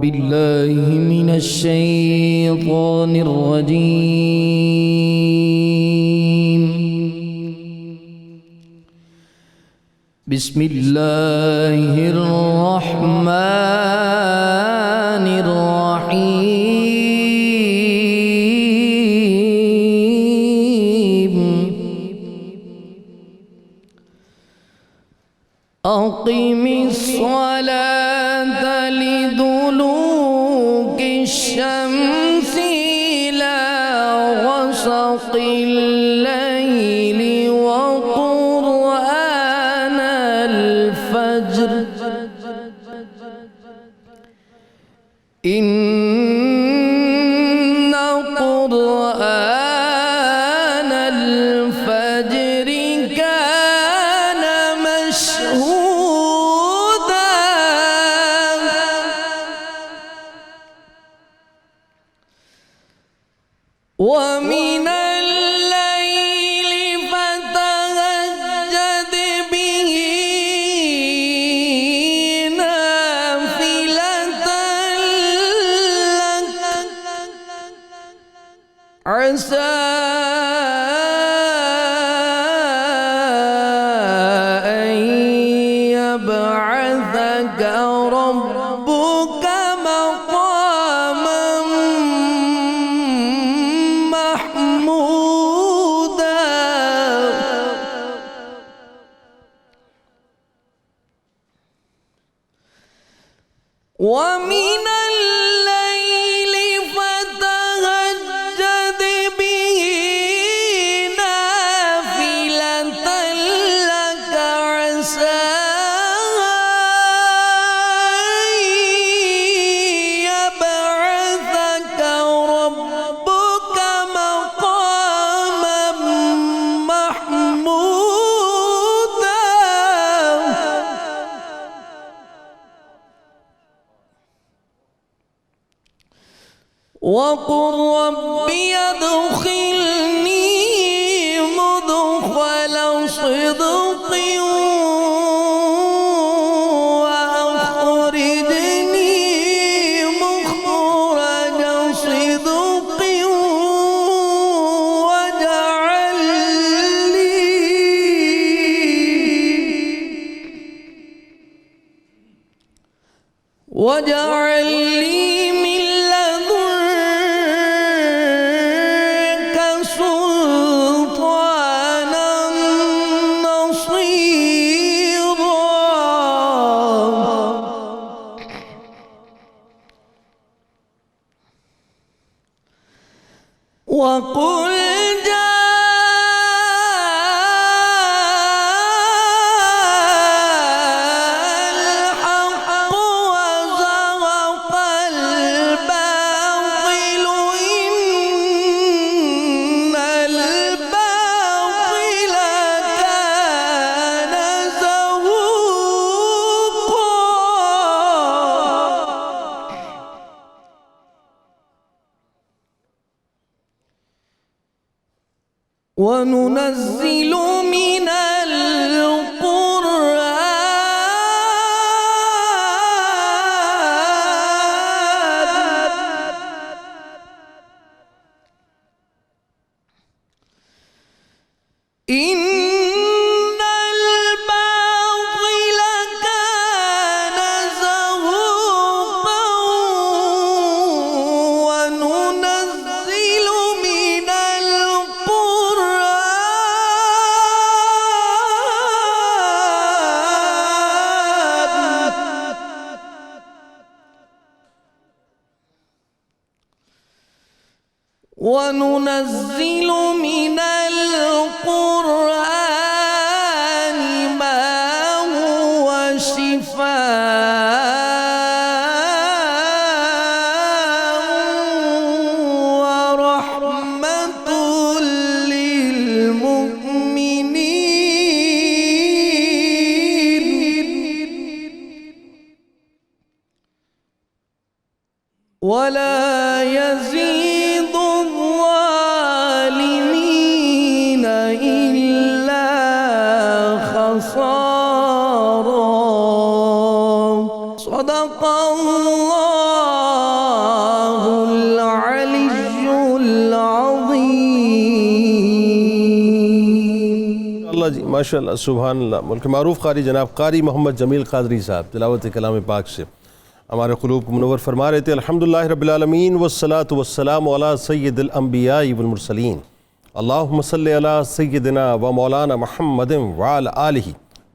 بالله من الشيطان الرجيم. بسم الله الرحمن الرحيم. أقم الصلاة لدلوك الشمس إلى غسق الليل وقرآن الفجر إن قرآن الفجر كان مشهودا ومن الليل فتهجد به نافلة لك عسى أن يبعثك ربك مقاما محمودا ومن الليل فتهجد به نافلة لك عسى أن يبعثك ربك مقاما محمودا وقل رب ادخلني مدخل صدق وأخرجني مخرج صدق واجعل لي من لدنك سلطانا نصيرا وقل وننزل من القرآن إن الباطل كان زهوقا وننزل من القرآن ما هو شفاء ورحمة للمؤمنين ولا يزيد الظالمين جی ماشاءاللہ سبحان اللہ. ملک معروف قاری جناب قاری محمد جمیل قادری صاحب تلاوت کلام پاک سے ہمارے قلوب کو منور فرما رہے تھے. الحمدللہ رب العالمین والصلاة والسلام علی سید الانبیاء والمرسلین. اللہم صلی علی سیدنا و مولانا محمد وعلی آلہ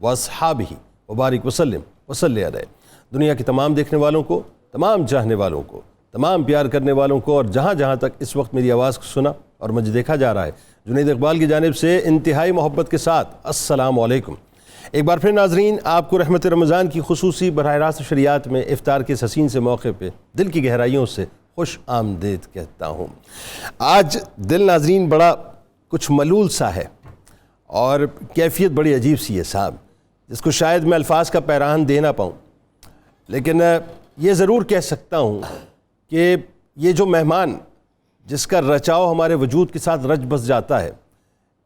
واصحابہ وبارک وسلم وصلی علیہ. دنیا کے تمام دیکھنے والوں کو، تمام چاہنے والوں کو، تمام پیار کرنے والوں کو، اور جہاں جہاں تک اس وقت میری آواز کو سنا اور مجھے دیکھا جا رہا ہے، جنید اقبال کی جانب سے انتہائی محبت کے ساتھ السلام علیکم. ایک بار پھر ناظرین آپ کو رحمت رمضان کی خصوصی براہ راست شریعت میں افطار کے اس حسین سے موقع پہ دل کی گہرائیوں سے خوش آمدید کہتا ہوں. آج دل ناظرین بڑا کچھ ملول سا ہے اور کیفیت بڑی عجیب سی ہے صاحب، جس کو شاید میں الفاظ کا پیرہن دے نہ پاؤں، لیکن یہ ضرور کہہ سکتا ہوں کہ یہ جو مہمان جس کا رچاؤ ہمارے وجود کے ساتھ رچ بس جاتا ہے،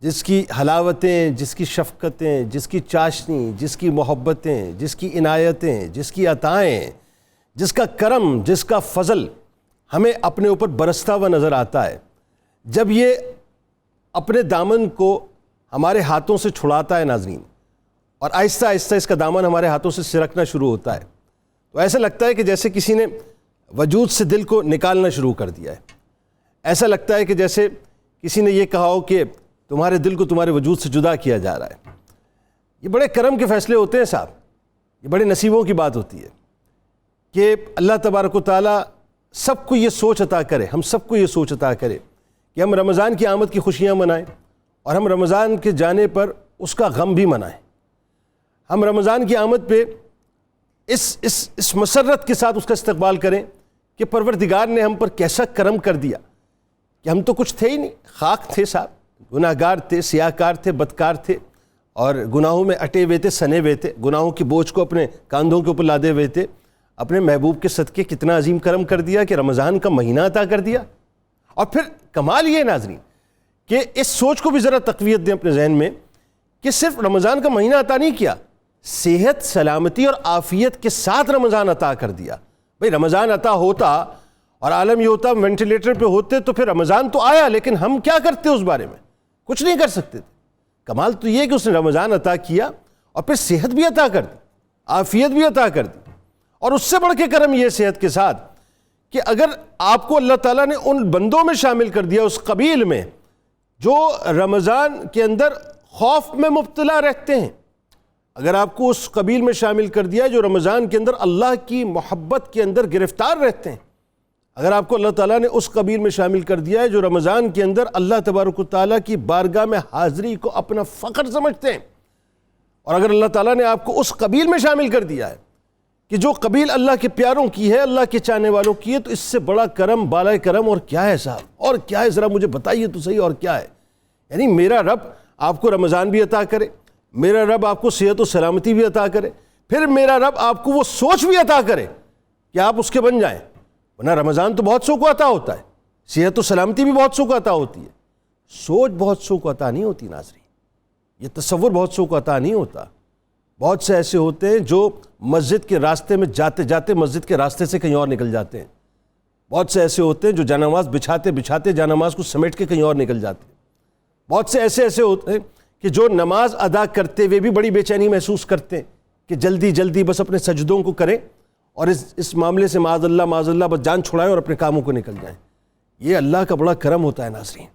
جس کی حلاوتیں، جس کی شفقتیں، جس کی چاشنی، جس کی محبتیں، جس کی عنایتیں، جس کی عطائیں، جس کا کرم، جس کا فضل ہمیں اپنے اوپر برستا ہوا نظر آتا ہے، جب یہ اپنے دامن کو ہمارے ہاتھوں سے چھڑاتا ہے ناظرین، اور آہستہ آہستہ اس کا دامن ہمارے ہاتھوں سے سرکنا شروع ہوتا ہے، تو ایسا لگتا ہے کہ جیسے کسی نے وجود سے دل کو نکالنا شروع کر دیا ہے. ایسا لگتا ہے کہ جیسے کسی نے یہ کہا ہو کہ تمہارے دل کو تمہارے وجود سے جدا کیا جا رہا ہے. یہ بڑے کرم کے فیصلے ہوتے ہیں صاحب، یہ بڑے نصیبوں کی بات ہوتی ہے کہ اللہ تبارک و تعالیٰ سب کو یہ سوچ عطا کرے، ہم سب کو یہ سوچ عطا کرے کہ ہم رمضان کی آمد کی خوشیاں منائیں اور ہم رمضان کے جانے پر اس کا غم بھی منائیں. ہم رمضان کی آمد پہ اس مسرت کے ساتھ اس کا استقبال کریں کہ پروردگار نے ہم پر کیسا کرم کر دیا کہ ہم تو کچھ تھے ہی نہیں، خاک تھے صاحب، گناہ گار تھے، سیاہ کار تھے، بدکار تھے، اور گناہوں میں اٹے ہوئے تھے، سنے ہوئے تھے، گناہوں کی بوجھ کو اپنے کاندھوں کے اوپر لادے ہوئے تھے. اپنے محبوب کے صدقے کتنا عظیم کرم کر دیا کہ رمضان کا مہینہ عطا کر دیا. اور پھر کمال یہ ناظرین کہ اس سوچ کو بھی ذرا تقویت دیں اپنے ذہن میں کہ صرف رمضان کا مہینہ عطا نہیں کیا، صحت، سلامتی اور عافیت کے ساتھ رمضان عطا کر دیا. بھئی رمضان عطا ہوتا اور عالم یہ ہوتا وینٹیلیٹر پہ ہوتے تو پھر رمضان تو آیا، لیکن ہم کیا کرتے اس بارے میں؟ کچھ نہیں کر سکتے تھے. کمال تو یہ کہ اس نے رمضان عطا کیا اور پھر صحت بھی عطا کر دی، عافیت بھی عطا کر دی. اور اس سے بڑھ کے کرم یہ صحت کے ساتھ کہ اگر آپ کو اللہ تعالیٰ نے ان بندوں میں شامل کر دیا، اس قبیل میں جو رمضان کے اندر خوف میں مبتلا رہتے ہیں، اگر آپ کو اس قبیل میں شامل کر دیا جو رمضان کے اندر اللہ کی محبت کے اندر گرفتار رہتے ہیں، اگر آپ کو اللہ تعالیٰ نے اس قبیل میں شامل کر دیا ہے جو رمضان کے اندر اللہ تبارک و تعالیٰ کی بارگاہ میں حاضری کو اپنا فخر سمجھتے ہیں، اور اگر اللہ تعالیٰ نے آپ کو اس قبیل میں شامل کر دیا ہے کہ جو قبیل اللہ کے پیاروں کی ہے، اللہ کے چاہنے والوں کی ہے، تو اس سے بڑا کرم، بالائے کرم اور کیا ہے صاحب؟ اور کیا ہے؟ ذرا مجھے بتائیے تو صحیح، اور کیا ہے؟ یعنی میرا رب آپ کو رمضان بھی عطا کرے، میرا رب آپ کو صحت و سلامتی بھی عطا کرے، پھر میرا رب آپ کو وہ سوچ بھی عطا کرے کہ آپ اس کے بن جائیں. ورنہ رمضان تو بہت سو کو عطا ہوتا ہے، صحت و سلامتی بھی بہت سو کو عطا ہوتی ہے، سوچ بہت سو کو عطا نہیں ہوتی ناظرین. یہ تصور بہت سو کو عطا نہیں ہوتا. بہت سے ایسے ہوتے ہیں جو مسجد کے راستے میں جاتے جاتے مسجد کے راستے سے کہیں اور نکل جاتے ہیں. بہت سے ایسے ہوتے ہیں جو جانماز بچھاتے بچھاتے جانماز کو سمیٹ کے کہیں اور نکل جاتے ہیں. بہت سے ایسے ہوتے ہیں کہ جو نماز ادا کرتے ہوئے بھی بڑی بے چینی محسوس کرتے ہیں کہ جلدی جلدی بس اپنے سجدوں کو کریں اور اس معاملے سے معاذ اللہ بس جان چھڑائیں اور اپنے کاموں کو نکل جائیں. یہ اللہ کا بڑا کرم ہوتا ہے ناظرین.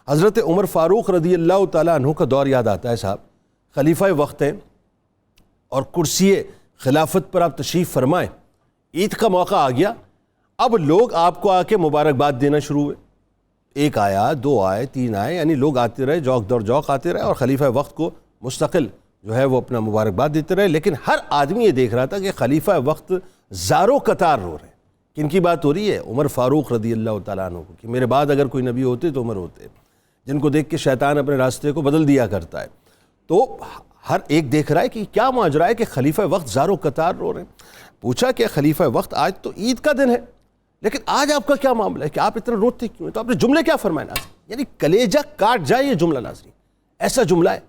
حضرت عمر فاروق رضی اللہ تعالیٰ عنہ کا دور یاد آتا ہے صاحب. خلیفہ وقت ہیں اور کرسی خلافت پر آپ تشریف فرمائیں. عید کا موقع آ گیا، اب لوگ آپ کو آ کے مبارکباد دینا شروع ہوئے. ایک آیا، دو آئے، تین آئے، یعنی لوگ آتے رہے، جوک در جوک آتے رہے اور خلیفہ وقت کو مستقل جو ہے وہ اپنا مبارکباد دیتے رہے. لیکن ہر آدمی یہ دیکھ رہا تھا کہ خلیفہ وقت زاروں قطار رو رہے ہیں. کن کی بات ہو رہی ہے؟ عمر فاروق رضی اللہ تعالیٰ عنہ کو، کہ میرے بعد اگر کوئی نبی ہوتے تو عمر ہوتے، جن کو دیکھ کے شیطان اپنے راستے کو بدل دیا کرتا ہے. تو ہر ایک دیکھ رہا ہے کہ کیا ماجرا ہے کہ خلیفہ وقت زاروں قطار رو رہے ہیں. پوچھا کہ خلیفہ وقت آج تو عید کا دن ہے، لیکن آج آپ کا کیا معاملہ ہے کہ آپ اتنا روتے کیوں ہیں؟ تو آپ نے جملے کیا فرمائے ناظرین؟ یعنی کلیجہ کاٹ جائے یہ جملہ ناظرین. ایسا جملہ ہے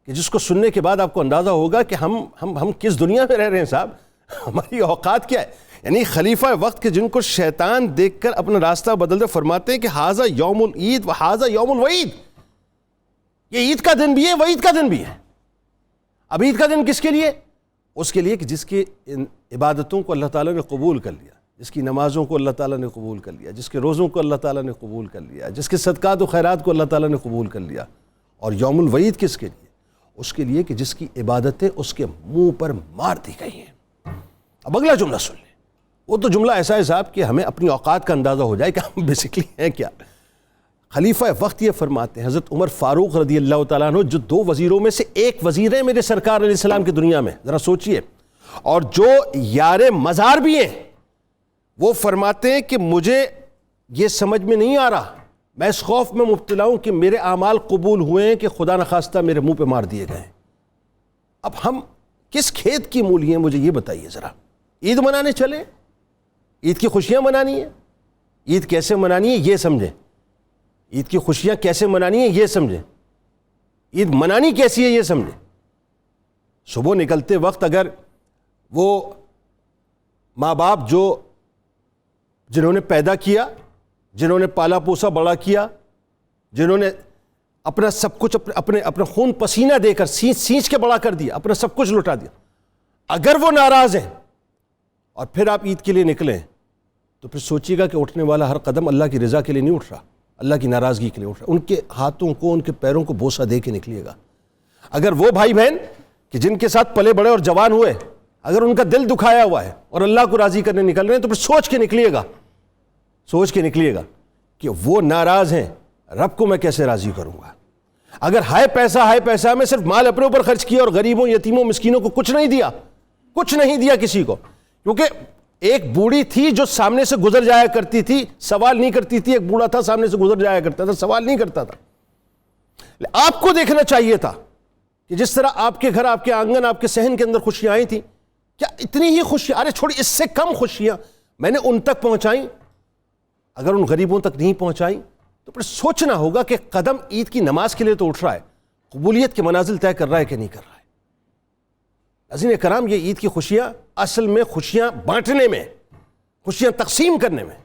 کہ جس کو سننے کے بعد آپ کو اندازہ ہوگا کہ ہم کس دنیا میں رہ رہے ہیں صاحب، ہماری اوقات کیا ہے. یعنی خلیفہ وقت کے جن کو شیطان دیکھ کر اپنا راستہ بدل دے، فرماتے ہیں کہ ھذا یوم العید و ھذا یوم الوعید، یہ عید کا دن بھی ہے، وعید کا دن بھی ہے. اب عید کا دن کس کے لیے؟ اس کے لیے کہ جس کی عبادتوں کو اللہ تعالیٰ نے قبول کر لیا، جس کی نمازوں کو اللہ تعالیٰ نے قبول کر لیا، جس کے روزوں کو اللہ تعالیٰ نے قبول کر لیا، جس کے صدقات و خیرات کو اللہ تعالیٰ نے قبول کر لیا۔ اور یوم الوعید کس کے لیے؟ اس کے لیے کہ جس کی عبادتیں اس کے منہ پر مار دی گئی ہیں۔ اب اگلا جملہ سن لیں، وہ تو جملہ ایسا ہے صاحب کہ ہمیں اپنی اوقات کا اندازہ ہو جائے کہ ہم بیسکلی ہیں کیا۔ خلیفہ وقت یہ فرماتے ہیں، حضرت عمر فاروق رضی اللہ تعالیٰ عنہ، جو 2 وزیروں میں سے ایک وزیر ہیں میرے سرکار علیہ السلام کی دنیا میں، ذرا سوچئے، اور جو یار مزار بھی ہیں، وہ فرماتے ہیں کہ مجھے یہ سمجھ میں نہیں آ رہا، میں اس خوف میں مبتلا ہوں کہ میرے اعمال قبول ہوئے ہیں کہ خدا نخواستہ میرے منہ پہ مار دیے گئے ہیں۔ اب ہم کس کھیت کی مولی ہیں مجھے یہ بتائیے ذرا۔ عید منانے چلیں، عید کی خوشیاں منانی ہیں، عید کیسے منانی ہے یہ سمجھیں، عید کی خوشیاں کیسے منانی ہیں یہ سمجھیں، عید منانی کیسی ہے یہ سمجھیں۔ صبح نکلتے وقت اگر وہ ماں باپ جنہوں نے پیدا کیا، جنہوں نے پالا پوسا بڑا کیا، جنہوں نے اپنا سب کچھ اپنا خون پسینہ دے کر سینچ کے بڑا کر دیا، اپنا سب کچھ لٹا دیا، اگر وہ ناراض ہیں اور پھر آپ عید کے لیے نکلیں تو پھر سوچیے گا کہ اٹھنے والا ہر قدم اللہ کی رضا کے لیے نہیں اٹھ رہا، اللہ کی ناراضگی کے لیے اٹھ رہا۔ ان کے ہاتھوں کو، ان کے پیروں کو بوسہ دے کے نکلیے گا۔ اگر وہ بھائی بہن کہ جن کے ساتھ پلے بڑے اور جوان ہوئے، اگر ان کا دل دکھایا ہوا ہے اور اللہ کو راضی کرنے نکل رہے ہیں تو پھر سوچ کے نکلیے گا کہ وہ ناراض ہیں، رب کو میں کیسے راضی کروں گا۔ اگر ہائے پیسہ میں صرف مال اپنے اوپر خرچ کیا اور غریبوں، یتیموں، مسکینوں کو کچھ نہیں دیا کسی کو، کیونکہ ایک بوڑھی تھی جو سامنے سے گزر جایا کرتی تھی، سوال نہیں کرتی تھی، ایک بوڑھا تھا سامنے سے گزر جایا کرتا تھا، سوال نہیں کرتا تھا۔ آپ کو دیکھنا چاہیے تھا کہ جس طرح آپ کے گھر، آپ کے آنگن، آپ کے صحن کے اندر خوشیاں آئی تھیں، کیا اتنی ہی خوشیاں، ارے چھوڑی اس سے کم خوشیاں میں نے ان تک پہنچائیں؟ اگر ان غریبوں تک نہیں پہنچائیں تو پھر سوچنا ہوگا کہ قدم عید کی نماز کے لیے تو اٹھ رہا ہے، قبولیت کے منازل طے کر رہا ہے کہ نہیں کر رہا ہے۔ عزیزان کرام، یہ عید کی خوشیاں اصل میں خوشیاں بانٹنے میں، خوشیاں تقسیم کرنے میں،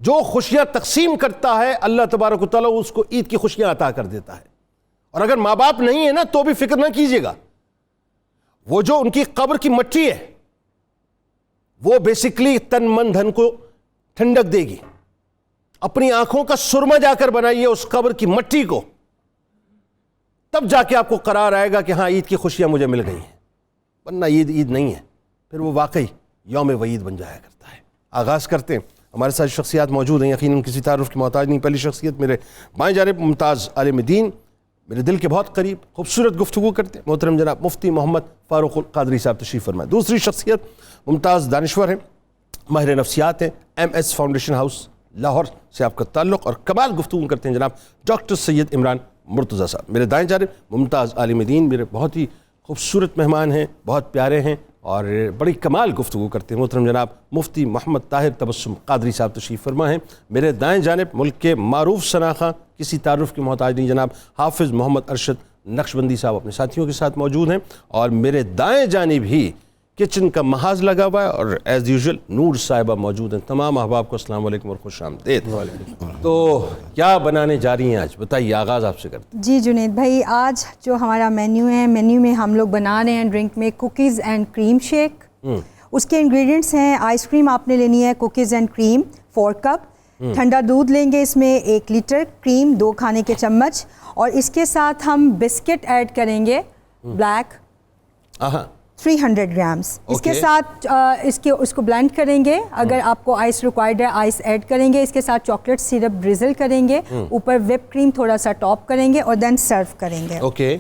جو خوشیاں تقسیم کرتا ہے اللہ تبارک و تعالیٰ اس کو عید کی خوشیاں عطا کر دیتا ہے۔ اور اگر ماں باپ نہیں ہے نا تو بھی فکر نہ کیجیے گا، وہ جو ان کی قبر کی مٹی ہے وہ بیسکلی تن من دھن کو ٹھنڈک دے گی۔ اپنی آنکھوں کا سرما جا کر بنائیے اس قبر کی مٹی کو، تب جا کے آپ کو قرار آئے گا کہ ہاں عید کی خوشیاں مجھے مل گئی ہیں، ورنہ عید نہیں ہے، پھر وہ واقعی یوم وعید بن جایا کرتا ہے۔ آغاز کرتے ہیں، ہمارے ساتھ شخصیات موجود ہیں، یقیناً کسی تعارف کی محتاج نہیں۔ پہلی شخصیت میرے بائیں جانب ممتاز عالم دین، میرے دل کے بہت قریب، خوبصورت گفتگو کرتے ہیں، محترم جناب مفتی محمد فاروق القادری صاحب تشریف فرمائے۔ دوسری شخصیت ممتاز دانشور ہیں، ماہر نفسیات ہیں، MS فاؤنڈیشن ہاؤس لاہور سے آپ کا تعلق، اور کمال گفتگو کرتے ہیں جناب ڈاکٹر سید عمران مرتضیٰ صاحب۔ میرے دائیں جانب ممتاز عالم دین، میرے بہت ہی خوبصورت مہمان ہیں، بہت پیارے ہیں اور بڑی کمال گفتگو کرتے ہیں، محترم جناب مفتی محمد طاہر تبسم قادری صاحب تشریف فرما ہیں۔ میرے دائیں جانب ملک کے معروف شناخواں، کسی تعارف کی محتاج نہیں، جناب حافظ محمد ارشد نقشبندی صاحب اپنے ساتھیوں کے ساتھ موجود ہیں، اور میرے دائیں جانب ہی کچن کا محاذ لگا ہوا ہے اور ایز یوزول نور صاحبہ موجود ہیں۔ تمام احباب کو السلام علیکم اور خوش آمدید۔ تو کیا بنانے جا رہی ہیں آج، بتائیے، آغاز آپ سے کرتے ہیں۔ جی جنید بھائی، آج جو ہمارا مینیو ہے، مینیو میں ہم لوگ بنا رہے ہیں ڈرنک میں کوکیز اینڈ کریم شیک۔ اس کے انگریڈینٹس ہیں، آئس کریم آپ نے لینی ہے کوکیز اینڈ کریم 4 کپ، ٹھنڈا دودھ لیں گے اس میں 1 لیٹر، کریم 2 کھانے کے چمچ، اور اس کے ساتھ ہم بسکٹ ایڈ کریں گے بلیک 300 گرامز۔ اس کے ساتھ اس کو بلینڈ کریں گے، اگر آپ کو آئس ریکوائرڈ ہے آئس ایڈ کریں گے، اس کے ساتھ چاکلیٹ سیرپ ڈریزل کریں گے، اوپر وپ کریم تھوڑا سا ٹاپ کریں گے اور دین سرو کریں گے۔ اوکے،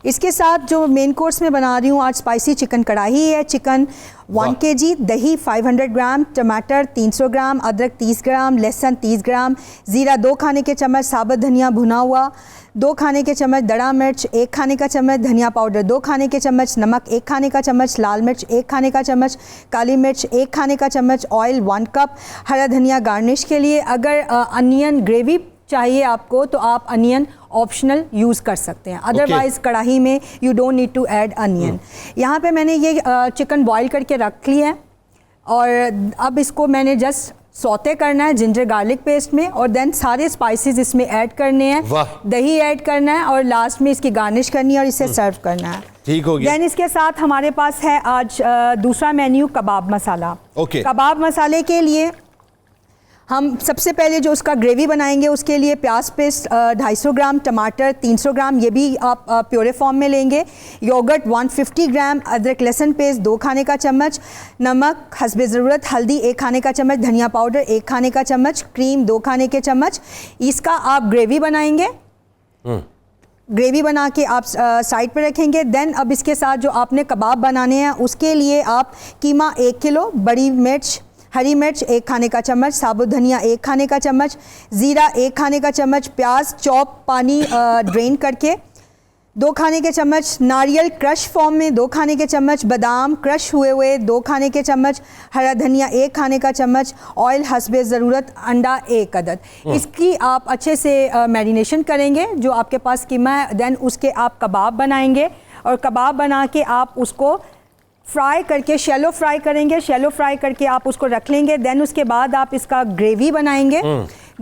اس کے ساتھ جو مین کورس میں بنا رہی ہوں آج اسپائسی چکن کڑاہی ہے، چکن 1 kg، دہی 500 گرام، ٹماٹر 300 گرام، ادرک 30 گرام، لہسن 30 گرام، زیرہ 2 کھانے کے چمچ، ثابت دھنیا بھنا ہوا 2 کھانے کے چمچ، دڑا مرچ 1 کھانے کا چمچ، دھنیا پاؤڈر 2 کھانے کے چمچ، نمک 1 کھانے کا چمچ، لال مرچ 1 کھانے کا چمچ، کالی مرچ 1 کھانے کا چمچ، آئل 1 کپ، ہرا دھنیا گارنش کے لیے۔ اگر انین گریوی چاہیے آپ کو تو آپ انین آپشنل یوز کر سکتے ہیں، ادروائز کڑاہی میں you don't need to add onion. یہاں پہ میں نے یہ چکن بوائل کر کے رکھ لی ہے، اور اب اس کو میں نے جسٹ سوتے کرنا ہے جنجر گارلک پیسٹ میں، اور دین سارے اسپائسیز اس میں ایڈ کرنے ہیں، دہی ایڈ کرنا ہے، اور لاسٹ میں اس کی گارنش کرنی ہے اور اسے سرو کرنا ہے۔ ٹھیک ہو گیا. دین اس کے ساتھ ہمارے پاس ہے آج دوسرا مینیو کباب مسالہ. اوکے. کباب مسالے کے لیے ہم سب سے پہلے جو اس کا گریوی بنائیں گے اس کے لیے پیاز پیسٹ 250 گرام، ٹماٹر 300 گرام، یہ بھی آپ پیورے فارم میں لیں گے، یوگرٹ 150 گرام، ادرک لہسن پیسٹ 2 کھانے کا چمچ، نمک حسب ضرورت، ہلدی 1 کھانے کا چمچ، دھنیا پاؤڈر 1 کھانے کا چمچ، کریم 2 کھانے کے چمچ. اس کا آپ گریوی بنائیں گے. گریوی بنا کے آپ سائڈ پہ رکھیں گے. دین اب اس کے ساتھ جو آپ نے کباب بنانے ہیں اس کے لیے آپ قیمہ 1 کلو، بڑی مرچ، ہری مرچ 1 کھانے کا چمچ، ثابت دھنیا 1 کھانے کا چمچ، زیرہ 1 کھانے کا چمچ، پیاز چوپ پانی ڈرین کر کے 2 کھانے کے چمچ، ناریل کرش فارم میں 2 کھانے کے چمچ، بادام کرش ہوئے ہوئے 2 کھانے کے چمچ، ہرا دھنیا 1 کھانے کا چمچ، آئل حسب ضرورت، انڈا 1 عدد. اس کی آپ اچھے سے میرینیشن کریں گے جو آپ کے پاس قیمہ ہے. دین اس کے آپ کباب بنائیں گے اور کباب بنا کے آپ اس کو فرائی کر کے شیلو فرائی کریں گے. شیلو فرائی کر کے آپ اس کو رکھ لیں گے. دین اس کے بعد آپ اس کا گریوی بنائیں گے.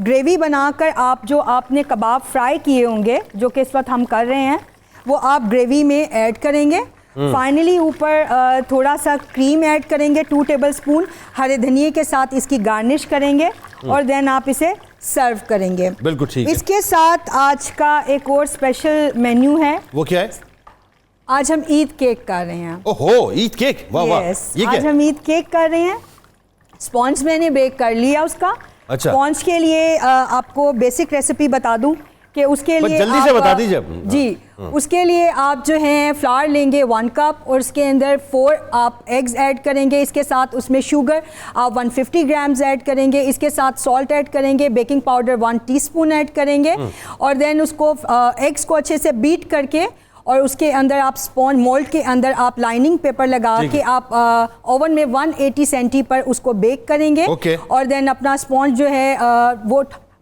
گریوی بنا کر آپ جو آپ نے کباب فرائی کیے ہوں گے جو کہ اس وقت ہم کر رہے ہیں وہ آپ گریوی میں ایڈ کریں گے. فائنلی اوپر تھوڑا سا کریم ایڈ کریں گے 2 ٹیبل اسپون، ہرے دھنیے کے ساتھ اس کی گارنش کریں گے اور دین آپ اسے سرو کریں گے. بالکل ٹھیک. اس کے ساتھ آج کا ایک اور اسپیشل مینیو ہے. وہ کیا ہے؟ آج ہم عید کیک کر رہے ہیں. اوہو عید کیک، واہ واہ. یہ کیا آج ہم عید کیک کر رہے ہیں. اسپونج میں نے بیک کر لیا اس کا. اچھا. اسپونج کے لیے آپ کو بیسک ریسیپی بتا دوں کہ اس کے لیے جلدی سے بتا دیجیے. جی اس کے لیے آپ جو ہیں فلاور لیں گے 1 کپ اور اس کے اندر 4 آپ ایگز ایڈ کریں گے. اس کے ساتھ اس میں شوگر آپ 150 گرامز ایڈ کریں گے. اس کے ساتھ سالٹ ایڈ کریں گے، baking powder 1 teaspoon add کریں گے اور دین اس کو ایگز کو اچھے سے بیٹ کر کے اور اس کے اندر آپ اسپونج مولڈ کے اندر آپ لائننگ پیپر لگا کے آپ اوون میں 180 سینٹی پر اس کو بیک کریں گے. اور دین اپنا اسپونج جو ہے وہ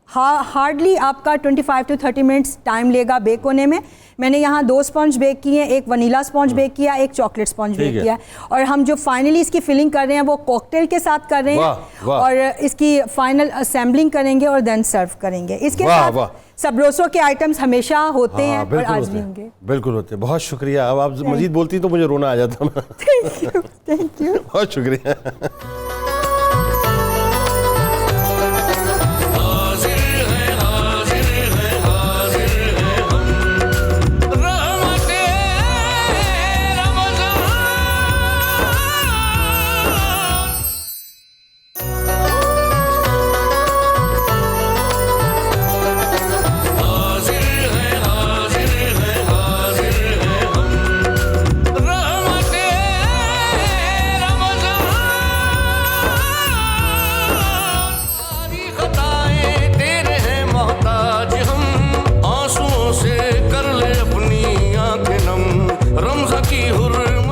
ہارڈلی آپ کا 25 to 30 منٹس ٹائم لے گا بیک ہونے میں. میں نے یہاں 2 اسپونج بیک کیے ہیں، 1 ونیلا اسپونج بیک کیا، 1 چاکلیٹ اسپونج بیک کیا. اور ہم جو فائنلی اس کی فلنگ کر رہے ہیں وہ کوکٹیل کے ساتھ کر رہے ہیں اور اس کی فائنل اسمبلنگ کریں گے اور دین سرو کریں گے. اس کے ساتھ سبروسو کے آئٹمس ہمیشہ ہوتے ہیں اور آج بھی ہوں گے. بالکل ہوتے ہیں. بہت شکریہ. اب آپ مزید بولتی تو مجھے رونا آ جاتا. Thank you. بہت شکریہ.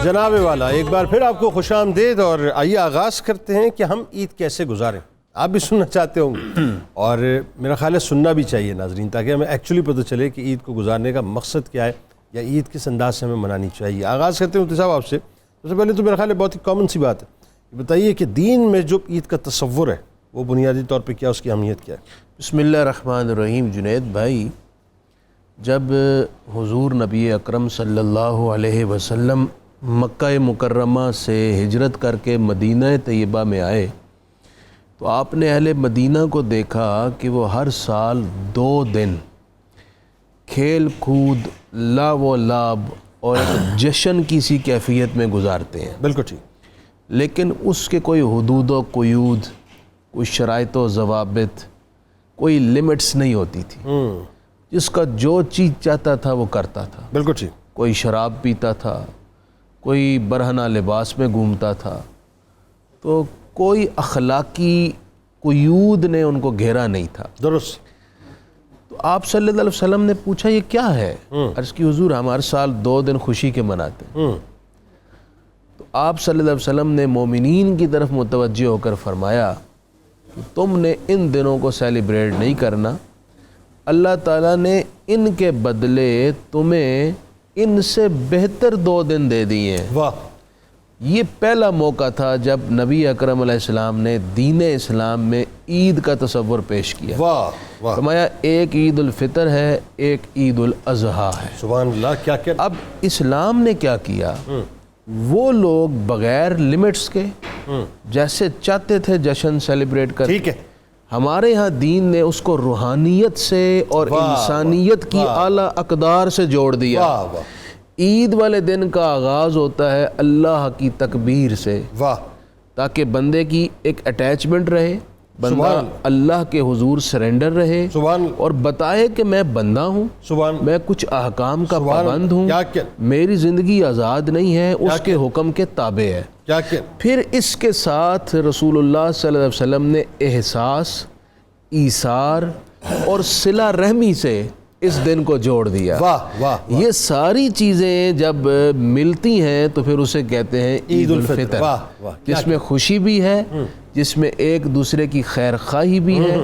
جناب والا ایک بار پھر آپ کو خوش آمدید. اور آئیے آغاز کرتے ہیں کہ ہم عید کیسے گزاریں. آپ بھی سننا چاہتے ہوں گے اور میرا خیال ہے سننا بھی چاہیے ناظرین، تاکہ ہمیں ایکچولی پتہ چلے کہ عید کو گزارنے کا مقصد کیا ہے یا عید کس انداز سے ہمیں منانی چاہیے. آغاز کرتے ہیں مفتی صاحب آپ سے. سب سے پہلے تو میرا خیال ہے بہت ہی کامن سی بات ہے، بتائیے کہ دین میں جو عید کا تصور ہے وہ بنیادی طور پہ کیا، اس کی اہمیت کیا ہے؟ بسم اللہ الرحمن الرحیم. جنید بھائی، جب حضور نبی اکرم صلی اللہ علیہ وسلم مکہ مکرمہ سے ہجرت کر کے مدینہ طیبہ میں آئے تو آپ نے اہل مدینہ کو دیکھا کہ وہ ہر سال 2 دن کھیل کود، لعب و لعب اور ایک جشن کی سی کیفیت میں گزارتے ہیں. بالکل ٹھیک. لیکن اس کے کوئی حدود و قیود، کوئی شرائط و ضوابط، کوئی لمٹس نہیں ہوتی تھی. جس کا جو چیز چاہتا تھا وہ کرتا تھا. بالکل ٹھیک. کوئی شراب پیتا تھا، کوئی برہنہ لباس میں گھومتا تھا، تو کوئی اخلاقی قیود نے ان کو گھیرا نہیں تھا. درست. تو آپ صلی اللہ علیہ وسلم نے پوچھا یہ کیا ہے؟ عرض کی حضور ہم ہر سال 2 دن خوشی کے مناتے ہیں. تو آپ صلی اللہ علیہ وسلم نے مومنین کی طرف متوجہ ہو کر فرمایا کہ تم نے ان دنوں کو سیلیبریٹ نہیں کرنا، اللہ تعالیٰ نے ان کے بدلے تمہیں ان سے بہتر 2 دن دے دیے ہیں. واہ. یہ پہلا موقع تھا جب نبی اکرم علیہ السلام نے دین اسلام میں عید کا تصور پیش کیا. واہ واہ، فرمایا ایک عید الفطر ہے، ایک عید الاضحیٰ ہے. سبحان اللہ. کیا کیا اب اسلام نے کیا کیا، وہ لوگ بغیر لمٹس کے جیسے چاہتے تھے جشن سیلیبریٹ کر، ٹھیک ہے. ہمارے ہاں دین نے اس کو روحانیت سے اور واہ انسانیت کی واہ، اعلیٰ اقدار سے جوڑ دیا. واہ واہ عید والے دن کا آغاز ہوتا ہے اللہ کی تکبیر سے، واہ، تاکہ بندے کی ایک اٹیچمنٹ رہے، بندہ سبحان اللہ کے حضور سرنڈر رہے سبحان اور بتائے کہ میں بندہ ہوں، سبحان میں کچھ احکام کا سبحان پابند ہوں، کیا کیا میری زندگی آزاد نہیں ہے، اس کے حکم کے تابع ہے. کیا کیا پھر اس کے ساتھ رسول اللہ صلی اللہ علیہ وسلم نے احساس، ایثار اور صلہ رحمی سے اس دن کو جوڑ دیا. واہ واہ، یہ ساری چیزیں جب ملتی ہیں تو پھر اسے کہتے ہیں عید الفطر، واہ واہ، جس میں خوشی بھی ہے، جس میں ایک دوسرے کی خیر خواہی بھی ہے،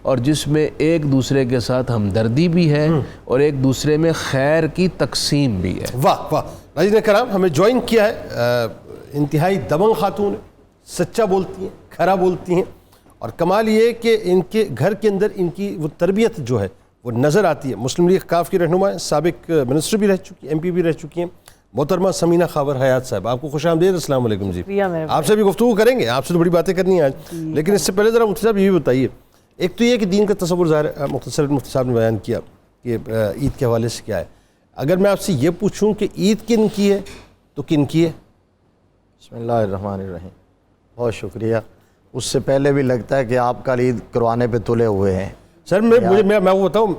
اور جس میں ایک دوسرے کے ساتھ ہمدردی بھی ہے، اور ایک دوسرے میں خیر کی تقسیم بھی ہے. واہ واہ. ناظرین کرام، ہمیں جوائن کیا ہے انتہائی دبنگ خاتون، سچا بولتی ہیں، کھرا بولتی ہیں، اور کمال یہ کہ ان کے گھر کے اندر ان کی وہ تربیت جو ہے وہ نظر آتی ہے. مسلم لیگ کاف کی رہنما ہیں، سابق منسٹر بھی رہ چکی ہیں، MP بھی رہ چکی ہیں، محترمہ سمینہ خاور حیات صاحب. آپ کو خوش آمدید. السلام علیکم جی. آپ سے بھی گفتگو کریں گے، آپ سے تو بڑی باتیں کرنی ہیں آج، لیکن اس سے پہلے ذرا مفتی صاحب یہ بھی بتائیے، ایک تو یہ کہ دین کا تصور ظاہر مفتی صاحب نے بیان کیا کہ عید کے حوالے سے کیا ہے. اگر میں آپ سے یہ پوچھوں کہ عید کن کی ہے تو کن کی ہے؟ بسم اللہ الرحمن الرحیم. بہت شکریہ. اس سے پہلے بھی لگتا ہے کہ آپ کل عید کروانے پہ تلے ہوئے ہیں. سر میں وہ بتاؤں،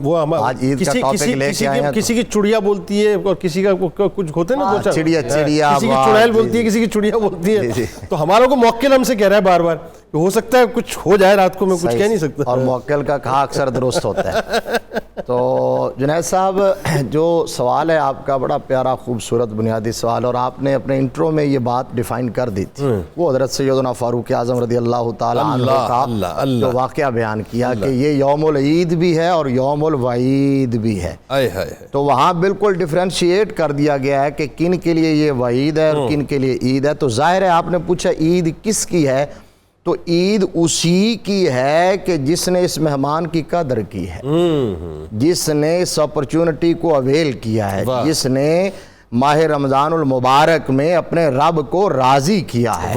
وہ آج عید کا ٹاپک لے کے آئے ہیں. کسی کی چڑیا بولتی ہے اور کسی کا کچھ ہوتے ہیں نا دو چار، چڑیا کسی کی چڑیل بولتی ہے، کسی کی چڑیا بولتی ہے. تو ہمارا کو موکل ہم سے کہہ رہا ہے بار بار کہ ہو سکتا ہے کچھ ہو جائے رات کو، میں کچھ کہہ نہیں سکتا. اور موکل کا کہا اکثر درست ہوتا ہے. تو جنید صاحب، جو سوال ہے آپ کا بڑا پیارا خوبصورت بنیادی سوال، اور آپ نے اپنے انٹرو میں یہ بات ڈیفائن کر دی تھی. وہ حضرت سیدنا فاروق اعظم رضی اللہ تعالیٰ عنہ کا جو واقعہ بیان کیا کہ یہ یوم العید بھی ہے اور یوم الوعید بھی ہے. تو وہاں بالکل ڈفرینشیٹ کر دیا گیا ہے کہ کن کے لیے یہ وعید ہے اور کن کے لیے عید ہے. تو ظاہر ہے آپ نے پوچھا عید کس کی ہے، تو عید اسی کی ہے کہ جس نے اس مہمان کی قدر کی ہے، جس نے اس اپرچونٹی کو اویل کیا ہے، جس نے ماہ رمضان المبارک میں اپنے رب کو راضی کیا ہے،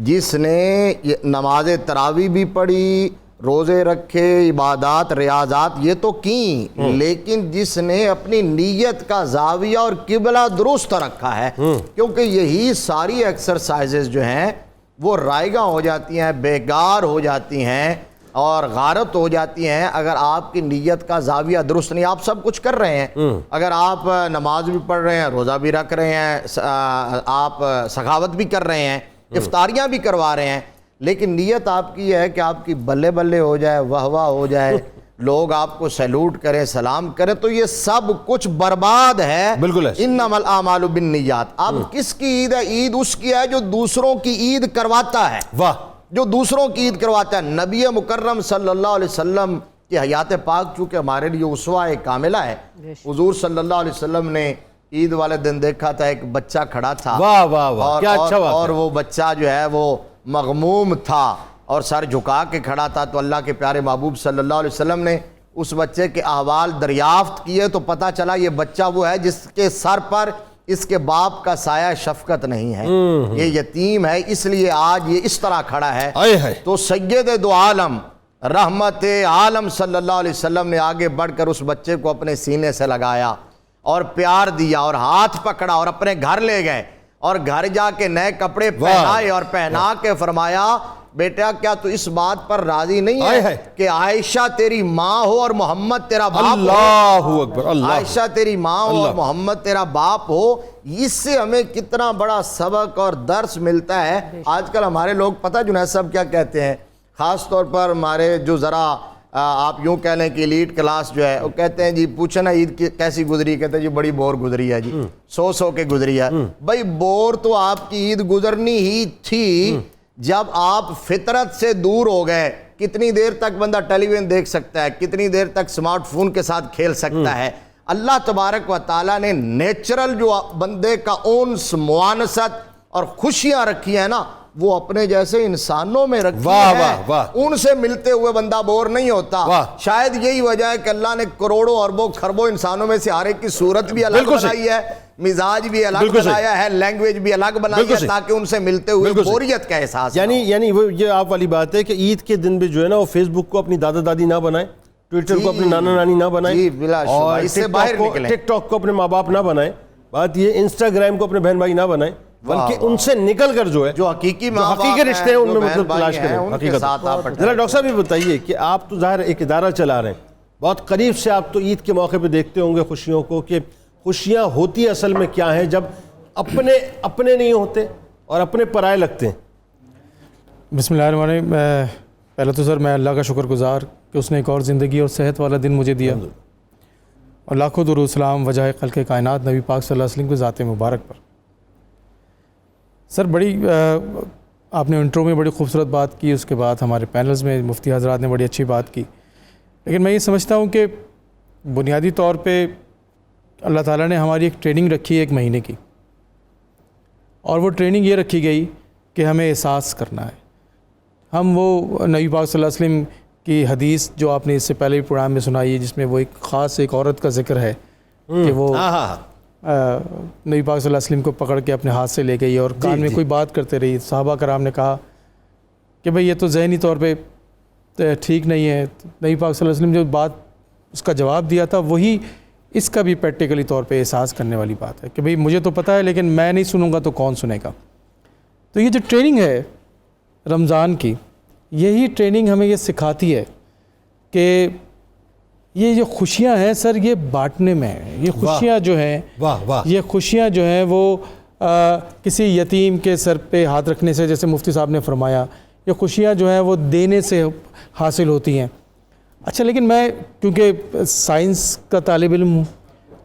جس نے نماز تراویح بھی پڑھی، روزے رکھے، عبادات ریاضات یہ تو کی، لیکن جس نے اپنی نیت کا زاویہ اور قبلہ درست رکھا ہے. کیونکہ یہی ساری ایکسرسائزز جو ہیں وہ رائگاں ہو جاتی ہیں، بیکار ہو جاتی ہیں اور غارت ہو جاتی ہیں اگر آپ کی نیت کا زاویہ درست نہیں. آپ سب کچھ کر رہے ہیں، اگر آپ نماز بھی پڑھ رہے ہیں، روزہ بھی رکھ رہے ہیں، آپ سخاوت بھی کر رہے ہیں، افطاریاں بھی کروا رہے ہیں، لیکن نیت آپ کی ہے کہ آپ کی بلے بلے ہو جائے، واہ واہ ہو جائے، لوگ آپ کو سیلوٹ کریں، سلام کریں، تو یہ سب کچھ برباد ہے. بالکل. انما الاعمال بالنیات. اب کس کی عید ہے؟ عید اس کی ہے جو دوسروں کی عید کرواتا ہے. واہ. جو دوسروں کی عید کرواتا ہے. نبی مکرم صلی اللہ علیہ وسلم کی حیات پاک چونکہ ہمارے لیے اسوہ کاملہ ہے. حضور صلی اللہ علیہ وسلم نے عید والے دن دیکھا تھا ایک بچہ کھڑا تھا، واہ واہ واہ، کیا اچھا بات ہے. اور وہ بچہ جو ہے وہ مغموم تھا اور سر جھکا کے کھڑا تھا. تو اللہ کے پیارے محبوب صلی اللہ علیہ وسلم نے اس بچے کے احوال دریافت کیے تو پتہ چلا یہ بچہ وہ ہے جس کے سر پر اس کے باپ کا سایہ شفقت نہیں ہے، یہ یتیم ہے، اس لیے آج یہ اس طرح کھڑا ہے. تو سید دو عالم رحمت عالم صلی اللہ علیہ وسلم نے آگے بڑھ کر اس بچے کو اپنے سینے سے لگایا اور پیار دیا اور ہاتھ پکڑا اور اپنے گھر لے گئے اور گھر جا کے نئے کپڑے پہنائے اور پہنا کے فرمایا بیٹا کیا تو اس بات پر راضی نہیں ہے کہ عائشہ تیری ماں ہو اور محمد تیرا باپ ہو؟ اللہ اکبر. عائشہ تیری ماں ہو اور محمد تیرا باپ ہو. اس سے ہمیں کتنا بڑا سبق اور درس ملتا ہے. آج کل ہمارے لوگ پتہ جنید صاحب کیا کہتے ہیں، خاص طور پر ہمارے جو ذرا آپ یوں کہہ لیں کہ ایلیٹ کلاس جو ہے، وہ کہتے ہیں جی پوچھیں نا عید کیسی گزری، کہتے ہیں جی بڑی بور گزری ہے، جی سو کے گزری ہے. بھائی بور تو آپ کی عید گزرنی ہی تھی جب آپ فطرت سے دور ہو گئے. کتنی دیر تک بندہ ٹیلی ویژن دیکھ سکتا ہے، کتنی دیر تک سمارٹ فون کے ساتھ کھیل سکتا ہے. اللہ تبارک و تعالیٰ نے نیچرل جو بندے کا انس، موانست اور خوشیاں رکھی ہیں نا وہ اپنے جیسے انسانوں میں رکھی واہ ہیں. واہ واہ. ان سے ملتے ہوئے بندہ بور نہیں ہوتا. واہ. شاید یہی وجہ ہے کہ اللہ نے کروڑوں اربوں خربوں انسانوں میں سے ہر ایک کی صورت بھی الگ بالکل صحیح. بنائی ہے, مزاج بھی الگ بالکل صحیح. بنایا ہے, لینگویج بھی الگ بنائی بالکل ہے صحیح. تاکہ ان سے ملتے ہوئے بالکل صحیح. بوریت کا احساس نہ ہو. یعنی وہ یہ آپ والی بات ہے کہ عید کے دن بھی جو ہے نا وہ فیس بک کو اپنی دادا دادی نہ بنائیں, ٹویٹر کو اپنے نانا نانی نہ بنائیں, جی بلا شبہ اور اس سے باہر نکلیں. ٹک ٹاک کو اپنے ماں باپ نہ بنائیں. بات یہ انسٹاگرام کو اپنے بہن بھائی نہ بنائیں, بلکہ ان سے نکل کر جو ہے جو حقیقی ماں باپ حقیقی رشتے ہیں ان میں جو مطلب بہن تلاش بھائی ہیں، کریں. ان کے حقیقت ساتھ آپ ذرا ڈاکٹر صاحب یہ بتائیے کہ آپ تو ظاہر ایک ادارہ چلا رہے ہیں, بہت قریب سے آپ تو عید کے موقع پہ دیکھتے ہوں گے خوشیوں کو, کہ خوشیاں ہوتی اصل میں کیا ہیں جب اپنے نہیں ہوتے اور اپنے پرائے لگتے ہیں. بسم اللہ الرحمن الرحیم. پہلے تو سر میں اللہ کا شکر گزار کہ اس نے ایک اور زندگی اور صحت والا دن مجھے دیا, اور لاکھوں درود سلام وجہ خلق کائنات نبی پاک صلی اللہ علیہ وسلم کے ذات مبارک پر. سر بڑی آپ نے انٹرو میں بڑی خوبصورت بات کی, اس کے بعد ہمارے پینلز میں مفتی حضرات نے بڑی اچھی بات کی, لیکن میں یہ سمجھتا ہوں کہ بنیادی طور پہ اللہ تعالیٰ نے ہماری ایک ٹریننگ رکھی ہے 1 مہینے کی, اور وہ ٹریننگ یہ رکھی گئی کہ ہمیں احساس کرنا ہے. ہم وہ نبی پاک صلی اللہ علیہ وسلم کی حدیث جو آپ نے اس سے پہلے بھی پروگرام میں سنائی ہے, جس میں وہ ایک خاص ایک عورت کا ذکر ہے کہ وہ نبی پاک صلی اللہ علیہ وسلم کو پکڑ کے اپنے ہاتھ سے لے گئی اور کان میں کوئی بات کرتے رہی. صحابہ کرام نے کہا کہ بھئی یہ تو ذہنی طور پہ ٹھیک نہیں ہے. نبی پاک صلی اللہ علیہ وسلم جو بات اس کا جواب دیا تھا وہی اس کا بھی پریکٹیکلی طور پہ احساس کرنے والی بات ہے کہ بھئی مجھے تو پتہ ہے لیکن میں نہیں سنوں گا تو کون سنے گا. تو یہ جو ٹریننگ ہے رمضان کی, یہی ٹریننگ ہمیں یہ سکھاتی ہے کہ یہ جو خوشیاں ہیں سر یہ بانٹنے میں ہیں. یہ خوشیاں جو ہیں یہ خوشیاں جو ہیں وہ کسی یتیم کے سر پہ ہاتھ رکھنے سے, جیسے مفتی صاحب نے فرمایا, یہ خوشیاں جو ہیں وہ دینے سے حاصل ہوتی ہیں. اچھا لیکن میں کیونکہ سائنس کا طالب علم ہوں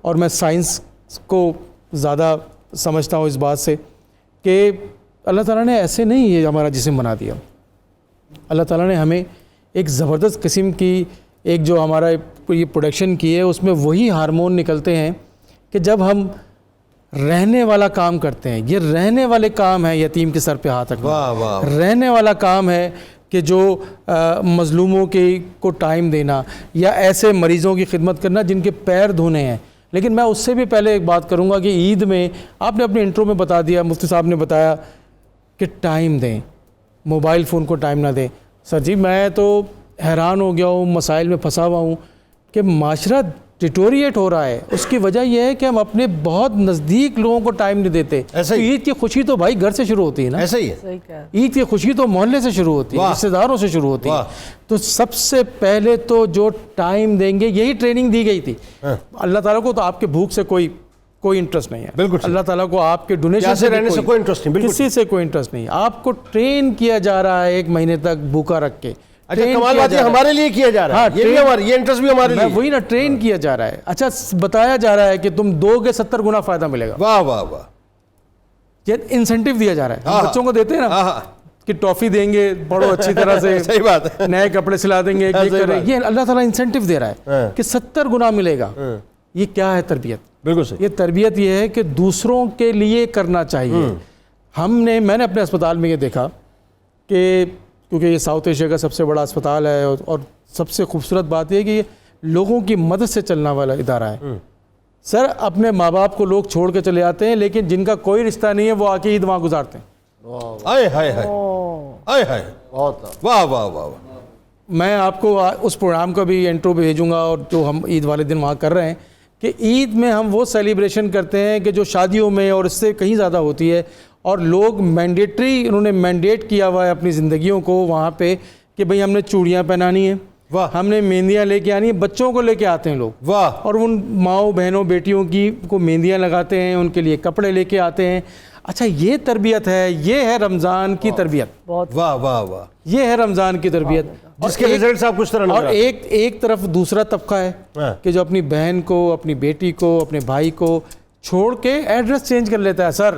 اور میں سائنس کو زیادہ سمجھتا ہوں اس بات سے کہ اللہ تعالیٰ نے ایسے نہیں یہ ہمارا جسم بنا دیا. اللہ تعالیٰ نے ہمیں ایک زبردست قسم کی ایک جو ہمارا یہ پروڈکشن کی ہے اس میں وہی ہارمون نکلتے ہیں کہ جب ہم رہنے والا کام کرتے ہیں, یہ رہنے والے کام ہے یتیم کے سر پہ ہاتھ رکھنا, رہنے والا کام ہے کہ جو مظلوموں کو ٹائم دینا یا ایسے مریضوں کی خدمت کرنا جن کے پیر دھونے ہیں. لیکن میں اس سے بھی پہلے ایک بات کروں گا کہ عید میں آپ نے اپنے انٹرو میں بتا دیا, مفتی صاحب نے بتایا کہ ٹائم دیں, موبائل فون کو ٹائم نہ دیں. سر جی میں تو حیران ہو گیا ہوں, مسائل میں پھنسا ہوا ہوں کہ معاشرہ ڈیٹوریٹ ہو رہا ہے. اس کی وجہ یہ ہے کہ ہم اپنے بہت نزدیک لوگوں کو ٹائم نہیں دیتے. عید کی خوشی تو بھائی گھر سے شروع ہوتی ہے نا, ایسا ہی ہے. عید کی خوشی تو محلے سے شروع ہوتی ہے, رشتہ داروں سے شروع ہوتی ہے. تو سب سے پہلے تو جو ٹائم دیں گے, یہی ٹریننگ دی گئی تھی. اللہ تعالیٰ کو تو آپ کے بھوک سے کوئی انٹرسٹ نہیں ہے. بالکل اللہ تعالیٰ کو آپ کے ڈونیشن سے رہنے سے کوئی انٹرسٹ نہیں, کسی سے کوئی انٹرسٹ نہیں. آپ کو ٹرین کیا جا رہا ہے 1 مہینے تک بھوکا رکھ کے. اچھا کمال بات یہ ہمارے لیے کیا جا رہا ہے, یہ انٹرسٹ بھی ہمارے لیے, وہی نا ٹرین کیا جا رہا ہے. اچھا بتایا جا رہا ہے کہ تم دو گے 70 گنا فائدہ ملے گا. واہ واہ واہ. یہ انسینٹیو دیا جا رہا ہے. بچوں کو دیتے ہیں نا کہ ٹافی دیں گے, پڑھو اچھی طرح سے, صحیح بات ہے, نئے کپڑے سلا دیں گے, یہ اللہ تعالیٰ انسینٹیو دے رہا ہے کہ 70 گنا ملے گا. یہ کیا ہے تربیت؟ بالکل صحیح. یہ تربیت یہ ہے کہ دوسروں کے لیے کرنا چاہیے. میں نے اپنے اسپتال میں یہ دیکھا کہ کیونکہ یہ ساؤتھ ایشیا کا سب سے بڑا اسپتال ہے اور سب سے خوبصورت بات یہ کہ یہ لوگوں کی مدد سے چلنا والا ادارہ ہے. سر اپنے ماں باپ کو لوگ چھوڑ کے چلے آتے ہیں, لیکن جن کا کوئی رشتہ نہیں ہے وہ آ کے عید وہاں گزارتے ہیں. واہ واہ واہ. میں آپ کو اس پروگرام کا بھی انٹرو بھیجوں گا, اور جو ہم عید والے دن وہاں کر رہے ہیں کہ عید میں ہم وہ سیلیبریشن کرتے ہیں کہ جو شادیوں میں اور اس سے کہیں زیادہ ہوتی ہے. اور لوگ مینڈیٹری انہوں نے مینڈیٹ کیا ہوا ہے اپنی زندگیوں کو وہاں پہ کہ بھئی ہم نے چوڑیاں پہنانی ہیں, ہم نے مہندیاں لے کے آنی ہیں. بچوں کو لے کے آتے ہیں لوگ, واہ, اور ان ماؤں بہنوں بیٹیوں کی کو مہندیاں لگاتے ہیں, ان کے لیے کپڑے لے کے آتے ہیں. اچھا یہ تربیت ہے, یہ ہے رمضان کی تربیت. واہ واہ واہ. یہ ہے رمضان کی تربیت, جس کے رزلٹس آپ کچھ طرح. اور ایک طرف دوسرا طبقہ ہے کہ جو اپنی بہن کو, اپنی بیٹی کو, اپنے بھائی کو چھوڑ کے ایڈریس چینج کر لیتا ہے. سر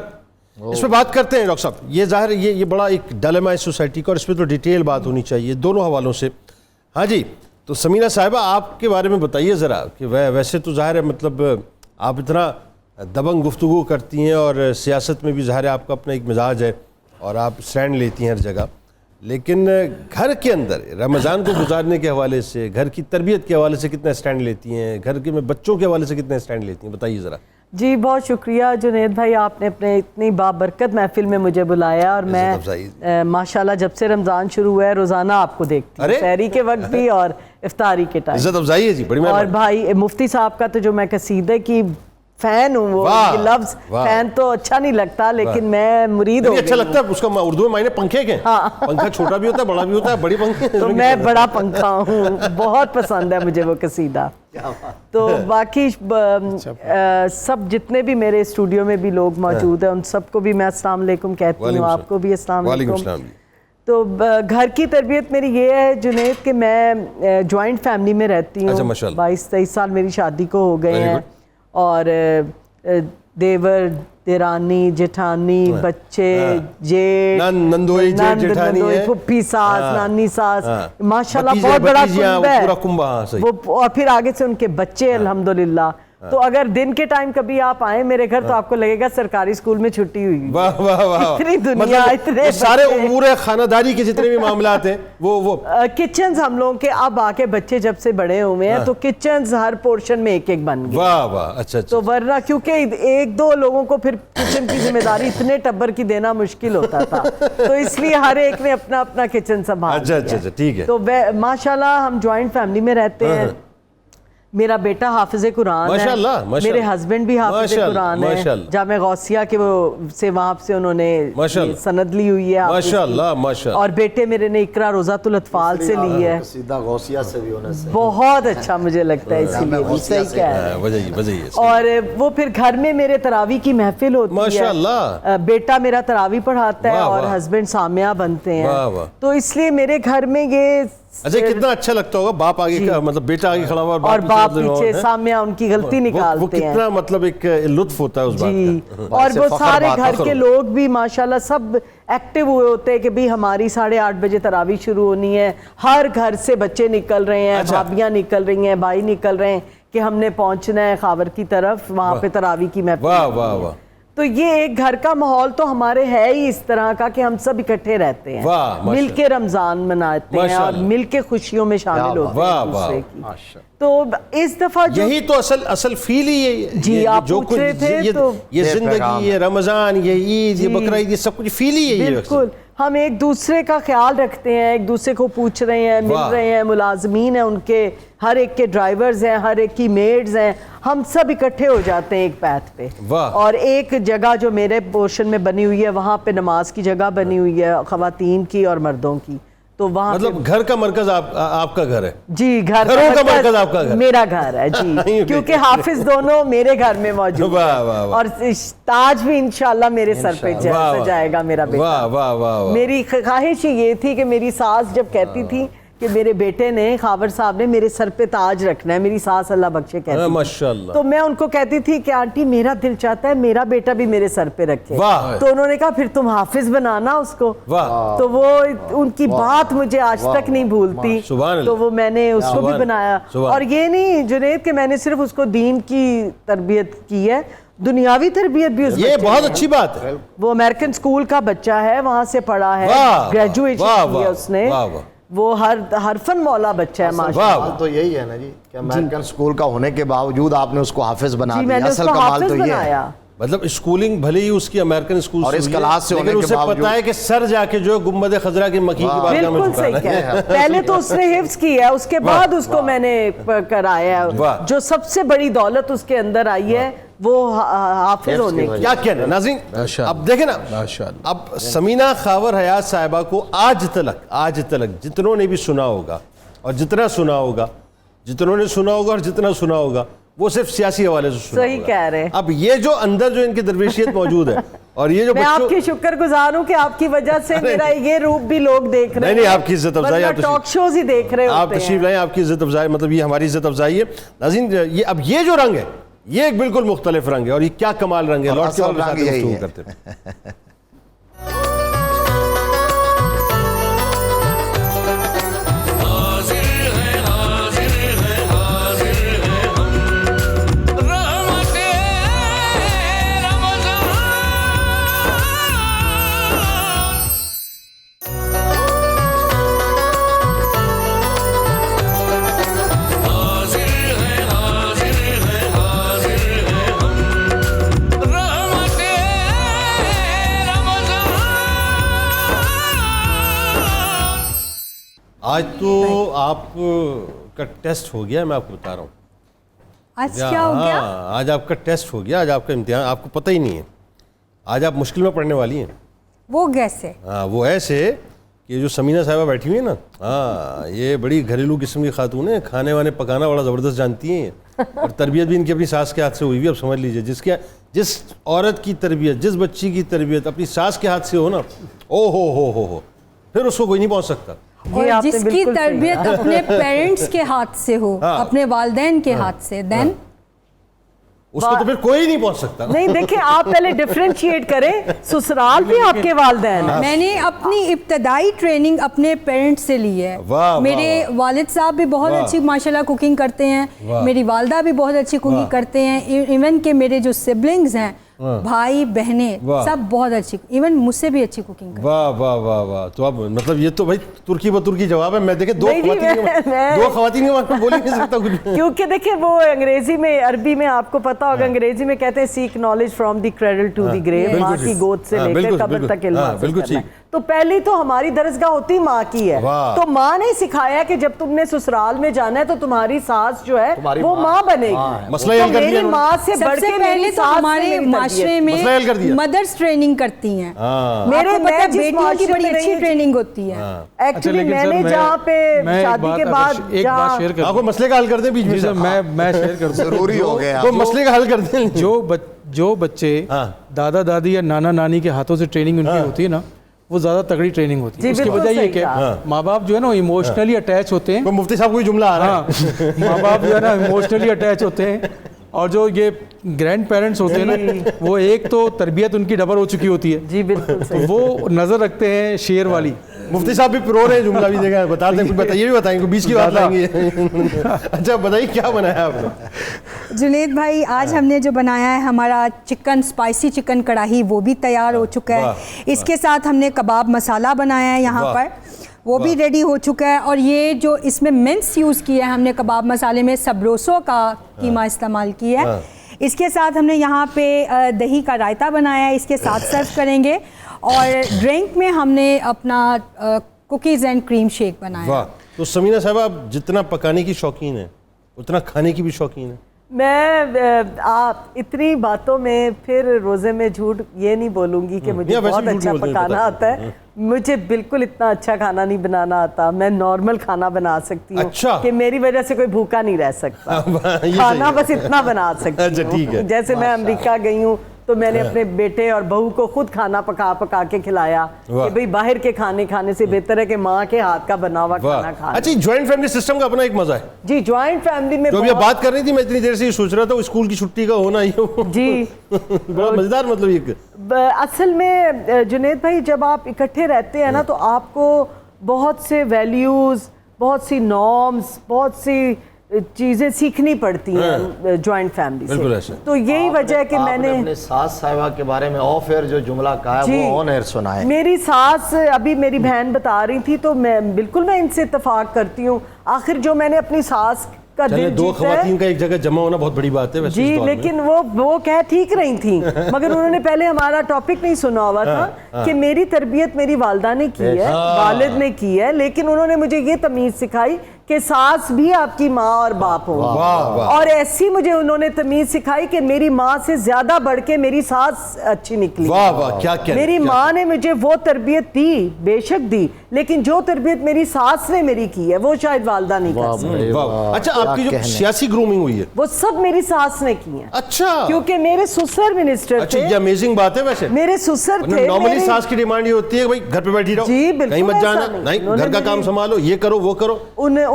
اس پہ بات کرتے ہیں ڈاکٹر صاحب. یہ ظاہر یہ بڑا ایک ڈائلیما ہے سوسائٹی کا, اور اس پہ تو ڈیٹیل بات ہونی چاہیے دونوں حوالوں سے. ہاں جی, تو سمینہ صاحبہ آپ کے بارے میں بتائیے ذرا کہ ویسے تو ظاہر ہے مطلب آپ اتنا دبنگ گفتگو کرتی ہیں اور سیاست میں بھی ظاہر ہے آپ کا اپنا ایک مزاج ہے اور آپ اسٹینڈ لیتی ہیں ہر جگہ، لیکن گھر کے اندر رمضان کو گزارنے کے حوالے سے، گھر کی تربیت کے حوالے سے کتنا اسٹینڈ لیتی ہیں، گھر کے میں بچوں کے حوالے سے کتنا اسٹینڈ لیتی ہیں، بتائیے ذرا۔ جی بہت شکریہ جنید بھائی، آپ نے اپنے اتنی بابرکت محفل میں مجھے بلایا، اور میں ماشاءاللہ جب سے رمضان شروع ہوا ہے روزانہ آپ کو دیکھتی ہوں، سحری کے وقت بھی اور افطاری کے ٹائم۔ عزت افزائی ہے جی، بڑی اور بھائی مفتی صاحب کا تو جو میں قصیدے کی فین ہوں، وہ لفظ فین تو اچھا نہیں لگتا لیکن میں مرید ہوں، اچھا لگتا ہے اس کا اردو میں معنی پنکھے کے، پنکھا چھوٹا بھی ہوتا ہے بڑا بھی ہوتا ہے، بڑی پنکھے تو میں بڑا پنکھا ہوں، بہت پسند ہے مجھے وہ قصیدہ۔ تو باقی سب جتنے بھی میرے اسٹوڈیو میں بھی لوگ موجود ہیں ان سب کو بھی میں السلام علیکم کہتی ہوں، آپ کو بھی السلام علیکم۔ تو گھر کی تربیت میری یہ ہے جنید کہ میں جوائنٹ فیملی میں رہتی ہوں، 22-23 سال میری شادی کو ہو گئے ہیں، اور دیور دیرانی جیٹھانی بچے جیٹھ نندوئی پھپھی ساس نانی ساس، ماشاءاللہ بہت بڑا کنبہ ہے وہ، اور پھر آگے سے ان کے بچے الحمدللہ۔ تو اگر دن کے ٹائم کبھی آپ آئیں میرے گھر تو آپ کو لگے گا سرکاری اسکول میں چھٹی ہوئی، واہ واہ واہ، اتنی دنیا، اتنے سارے امور خانہ داری کے جتنے بھی معاملات ہیں وہ کچنز ہم لوگوں کے اب آ کے بچے جب سے بڑے ہوئے ہیں تو کچنز ہر پورشن میں ایک ایک بن گئے، واہ واہ، اچھا تو ورنہ کیونکہ ایک دو لوگوں کو پھر کچن کی ذمہ داری اتنے ٹبر کی دینا مشکل ہوتا تھا، تو اس لیے ہر ایک نے اپنا اپنا کچن سنبھال لیا۔ اچھا ٹھیک ہے۔ تو ماشاءاللہ ہم جوائنٹ فیملی میں رہتے ہیں، میرا بیٹا حافظ قرآن ہے، میرے ہسبینڈ بھی حافظ قرآن ہے، جامع غوثیہ کے سے وہاں سے انہوں نے سند لی ہوئی ہے، ماشاءاللہ، اور بیٹے میرے نے اقرا روضۃ الاطفال سے لی ہے، غوثیہ سے بھی ہونا سے بہت اچھا مجھے لگتا ہے، اسی لیے صحیح کہہ رہے ہیں۔ اور وہ پھر گھر میں میرے تراویح کی محفل ہوتی ہے، بیٹا میرا تراویح پڑھاتا ہے اور ہسبینڈ سامیہ بنتے ہیں، تو اس لیے میرے گھر میں یہ اچھا کتنا اچھا لگتا ہوگا باپ آگے مطلب بیٹا آگے کھڑا ہوا اور باپ پیچھے سامنے ان کی غلطی نکالتے ہیں، کتنا مطلب ایک لطف ہوتا ہے اس بات کا، اور وہ سارے گھر کے لوگ بھی ماشاءاللہ سب ایکٹیو ہوئے ہوتے ہیں کہ بھی ہماری 8:30 بجے تراویح شروع ہونی ہے، ہر گھر سے بچے نکل رہے ہیں، بھابیاں نکل رہی ہیں، بھائی نکل رہے ہیں کہ ہم نے پہنچنا ہے خاور کی طرف، وہاں پہ تراویح کی محفل۔ واہ واہ واہ، تو یہ ایک گھر کا ماحول تو ہمارے ہے ہی اس طرح کا کہ ہم سب اکٹھے رہتے ہیں، مل کے رمضان مناتے ہیں اور مل کے خوشیوں میں شامل ہوتے ہیں دوسرے کی۔ تو اس دفعہ یہی تو اصل فیل ہی ہے، جی آپ پوچھ رہے تھے تو یہ زندگی، یہ رمضان، یہ عید، یہ بقرہ عید، یہ سب کچھ فیل ہی ہے۔ بالکل، ہم ایک دوسرے کا خیال رکھتے ہیں، ایک دوسرے کو پوچھ رہے ہیں، مل رہے ہیں، ملازمین ہیں ان کے، ہر ایک کے ڈرائیورز ہیں، ہر ایک کی میڈز ہیں، ہم سب اکٹھے ہو جاتے ہیں ایک پیتھ پہ، اور ایک جگہ جو میرے پورشن میں بنی ہوئی ہے وہاں پہ نماز کی جگہ بنی ہوئی ہے خواتین کی اور مردوں کی، تو وہاں مطلب گھر کا مرکز آپ کا گھر ہے؟ جی گھر کا مرکز آپ کا گھر، میرا گھر ہے جی، کیونکہ حافظ دونوں میرے گھر میں موجود ہیں، اور تاج بھی انشاءاللہ میرے سر پہ سجائے گا میرا بیٹا۔ میری خواہش یہ تھی کہ میری ساس جب کہتی تھی کہ میرے بیٹے نے، خاور صاحب نے میرے سر پہ تاج رکھنا ہے، میری ساس اللہ بخشے کہتی ماشاءاللہ، تو میں ان کو کہتی تھی کہ آنٹی میرا دل چاہتا ہے میرا بیٹا بھی میرے سر پہ رکھے، تو انہوں نے کہا پھر تم حافظ بنانا اس کو، تو وہ ان کی بات مجھے آج تک نہیں بھولتی، تو وہ میں نے اس کو بھی بنایا، اور یہ نہیں جنید کہ میں نے صرف اس کو دین کی تربیت کی ہے، دنیاوی تربیت بھی اس یہ بہت اچھی بات ہے۔ وہ امریکن اسکول کا بچہ ہے، وہاں سے پڑھا ہے، گریجویشن کی ہے اس نے، وہ حرفن مولا بچہ ہے ماشاءاللہ۔ تو یہی ہے نا جی کہ امریکن اسکول کا ہونے کے باوجود آپ نے اس کو حافظ بنا دیا، اصل کمال تو یہ ہے، مطلب اسکولنگ بھلے ہی اس کی امریکن اسکول اور اس کلاس سے ہونے کے اسے باوجود پتا ہے کہ سر جا کے جو گنبد خضرا کی مکھی کی بارگاہ میں بالکل صحیح کہا، پہلے تو اس نے حفظ کیا ہے، اس کے بعد اس کو میں نے کرایا ہے، جو سب سے بڑی دولت اس کے اندر آئی ہے وہ حافظ ہونے کی۔ کیا کہنا ناظرین، اب دیکھیں نا، اب سمینہ خاور حیات صاحبہ کو آج تلک جتنوں نے بھی سنا ہوگا اور جتنا سنا ہوگا، جتنوں نے سنا ہوگا اور جتنا سنا ہوگا وہ صرف سیاسی حوالے سے سنا ہوگا۔ صحیح کہہ رہے ہیں۔ اب یہ جو اندر جو ان کی درویشیت موجود ہے، اور یہ جو میں آپ کی شکر گزار ہوں کہ آپ کی وجہ سے میرا یہ روپ بھی لوگ دیکھ رہے ہیں، نہیں آپ کی عزت افزائی، ٹاک شوز ہی دیکھ رہے ہوتے ہیں، آپ تشریف لائیں، آپ کی عزت افزائی، مطلب یہ ہماری عزت افزائی ہے۔ ناظرین یہ اب یہ جو رنگ ہے یہ ایک بالکل مختلف رنگ ہے، اور یہ کیا کمال رنگ ہے، لوٹ کے واپس آتے ہیں گفتگو کرتے ہیں۔ آج تو آپ کا ٹیسٹ ہو گیا, میں آپ کو بتا رہا ہوں. آج کیا ہو گیا؟ آج آپ کا ٹیسٹ ہو گیا, آج آپ کا امتحان, آپ کو پتہ ہی نہیں ہے. آج آپ مشکل میں پڑھنے والی ہیں. وہ کیسے؟ ہاں وہ ایسے کہ جو سمینہ صاحبہ بیٹھی ہوئی ہیں نا, ہاں یہ بڑی گھریلو قسم کی خاتون ہیں, کھانے وانے پکانا بڑا زبردست جانتی ہیں, اور تربیت بھی ان کی اپنی ساس کے ہاتھ سے ہوئی ہوئی. اب سمجھ لیجئے جس عورت کی تربیت, جس بچی کی تربیت اپنی ساس کے ہاتھ سے ہو نا, او ہو پھر اس کو کوئی نہیں پہنچ سکتا. اور جس کی تربیت اپنے پیرنٹس کے ہاتھ سے ہو, اپنے والدین کے ہاتھ سے, دین اس کو تو پھر کوئی نہیں پہنچ سکتا. نہیں دیکھیں, آپ پہلے ڈفرینشیٹ کریں, سسرال بھی آپ کے والدین. میں نے اپنی ابتدائی ٹریننگ اپنے پیرنٹس سے لی ہے. میرے والد صاحب بھی بہت اچھی ماشاءاللہ کوکنگ کرتے ہیں, میری والدہ بھی بہت اچھی کوکنگ کرتے ہیں, ایون کہ میرے جو سبلنگز ہیں, بھائی بہنیں, سب بہت اچھی, ایون مجھ سے بھی اچھی کوکنگ کرتے ہیں. واہ واہ واہ واہ. تو اب مطلب یہ تو بھائی ترکی بترکی جواب ہے. میں دیکھیں دو خواتین کے بات میں بول ہی نہیں سکتا کچھ, کیونکہ دیکھیں وہ انگریزی میں, عربی میں آپ کو پتا ہوگا, انگریزی میں کہتے ہیں seek knowledge from the cradle to the grave, ماں کی گود سے لے کر قبر تک علم حاصل کرنا ہے. تو پہلی تو ہماری درسگاہ ہوتی ماں کی ہے. تو ماں نے سکھایا کہ جب تم نے سسرال میں جانا ہے تو تمہاری ساس جو ہے وہ ماں بنے گی. مسئلہ حل کر دیا. ماں سے بڑھ کے پہلے تو ہمارے معاشرے میں مدرس ٹریننگ کرتی ہیں. میرے بیٹیوں کی بڑی اچھی ٹریننگ ہوتی ہے. ایکچولی میں نے جہاں پہ شادی کے بعد ایک بات شیئر کر, آپ کو مسئلے کا حل کر دیں بیچ میں, میں شیئر کر دوں, ضروری ہو گیا. تو مسئلے کا حل کر دیں. جو بچے دادا دادی یا نانا نانی کے ہاتھوں سے ٹریننگ ان کی ہوتی ہے نا, وہ زیادہ تگڑی ٹریننگ ہوتی ہے. اس کی وجہ یہ کہ ماں باپ جو ہے نا ایموشنلی اٹیچ ہوتے ہیں. مفتی صاحب کوئی جملہ آ رہا ہے, ماں باپ جو ہے نا ایموشنلی اٹیچ ہوتے ہیں, اور جو یہ گرینڈ پیرنٹس ہوتے ہیں نا, وہ ایک تو تربیت ان کی ڈبل ہو چکی ہوتی ہے. جی بالکل, تو وہ نظر رکھتے ہیں شیر والی. مفتی صاحب بھی پرو رہے ہیں, جملہ بھی دیکھا ہے, بتا دیں, یہ بھی بتائیں گے, بیچ کی بات لائیں گے. اچھا بتائیے کیا بنایا آپ نے؟ جنید بھائی, آج ہم نے جو بنایا ہے ہمارا چکن, اسپائسی چکن کڑاہی, وہ بھی تیار ہو چکا ہے. اس کے ساتھ ہم نے کباب مسالہ بنایا ہے یہاں پر, وہ بھی ریڈی ہو چکا ہے. اور یہ جو اس میں منس یوز کیا ہے ہم نے کباب مسالے میں, سبروسو کا قیمہ استعمال کیا ہے. اس کے ساتھ ہم نے یہاں پہ دہی کا رائتا بنایا ہے, اس کے ساتھ سرو کریں گے. اور ڈرنک میں ہم نے اپنا کوکیز اینڈ کریم شیک بنایا. واہ. تو سمینہ صاحبہ آپ جتنا پکانے کی شوقین ہیں اتنا کھانے کی بھی شوقین ہیں. میں آپ اتنی باتوں میں پھر روزے میں جھوٹ یہ نہیں بولوں گی کہ مجھے بہت اچھا پکانا آتا ہے. مجھے بالکل اتنا اچھا کھانا نہیں بنانا آتا. میں نارمل کھانا بنا سکتی ہوں کہ میری وجہ سے کوئی بھوکا نہیں رہ سکتا. کھانا بس اتنا بنا سکتی ہوں. جیسے میں امریکہ گئی ہوں تو میں نے اپنے بیٹے اور بہو کو خود کھانا پکا کے کھلایا کہ بھئی باہر کے کھانے سے بہتر ہے کہ ماں کے ہاتھ کا بنا ہوا کھانا کھانا. اچھا, جوائنٹ فیملی سسٹم کا اپنا ایک مزہ ہے. جی جوائنٹ فیملی میں جو ابھی بات کر رہی تھی, میں اتنی دیر سے یہ سوچ رہا تھا اسکول کی چھٹی کا ہونا ہی جی بڑا مزیدار. مطلب یہ اصل میں جنید بھائی جب آپ اکٹھے رہتے ہیں نا تو آپ کو بہت سے ویلیوز, بہت سی نارمز, بہت سی چیزیں سیکھنی پڑتی ہیں جوائنٹ فیملی سے. تو یہی وجہ ہے کہ میں نے اپنے ساس صاحبہ کے بارے میں آف ایئر جو جملہ کہا ہے وہ آن ایئر سنا ہے. میری ساس, ابھی میری بہن بتا رہی تھی, تو میں بالکل میں ان سے اتفاق کرتی ہوں. آخر جو میں نے اپنی ساس کا دل جیتا ہے, دو خواتین کا ایک جگہ جمع ہونا بہت بڑی بات ہے. جی لیکن وہ کہہ ٹھیک رہی تھیں, مگر انہوں نے پہلے ہمارا ٹاپک نہیں سنا ہوا تھا کہ میری تربیت میری والدہ نے کی ہے, والد نے کی ہے, لیکن انہوں نے مجھے یہ تمیز سکھائی کہ ساس بھی آپ کی ماں اور باپ ہو. اور ایسی مجھے انہوں نے تمیز سکھائی کہ میری ماں سے زیادہ بڑھ کے میری ساس اچھی نکلی. میری ماں نے مجھے وہ تربیت دی, بے شک دی, لیکن جو تربیت میری ساس نے میری کی ہے وہ شاید والدہ نہیں کر سکتی. اچھا, آپ کی جو سیاسی گرومنگ ہوئی ہے وہ سب میری ساس نے کی ہیں. اچھا, کیونکہ میرے سسر منسٹر تھے. یہ امیزنگ بات ہے. ویسے میرے سسر تھے. نارملی ساس کی ڈیمانڈ یہ ہوتی ہے کہ گھر پہ بیٹھی رہو, کہیں مت جانا, نہیں گھر کا کام سنبھالو, یہ کرو وہ کرو.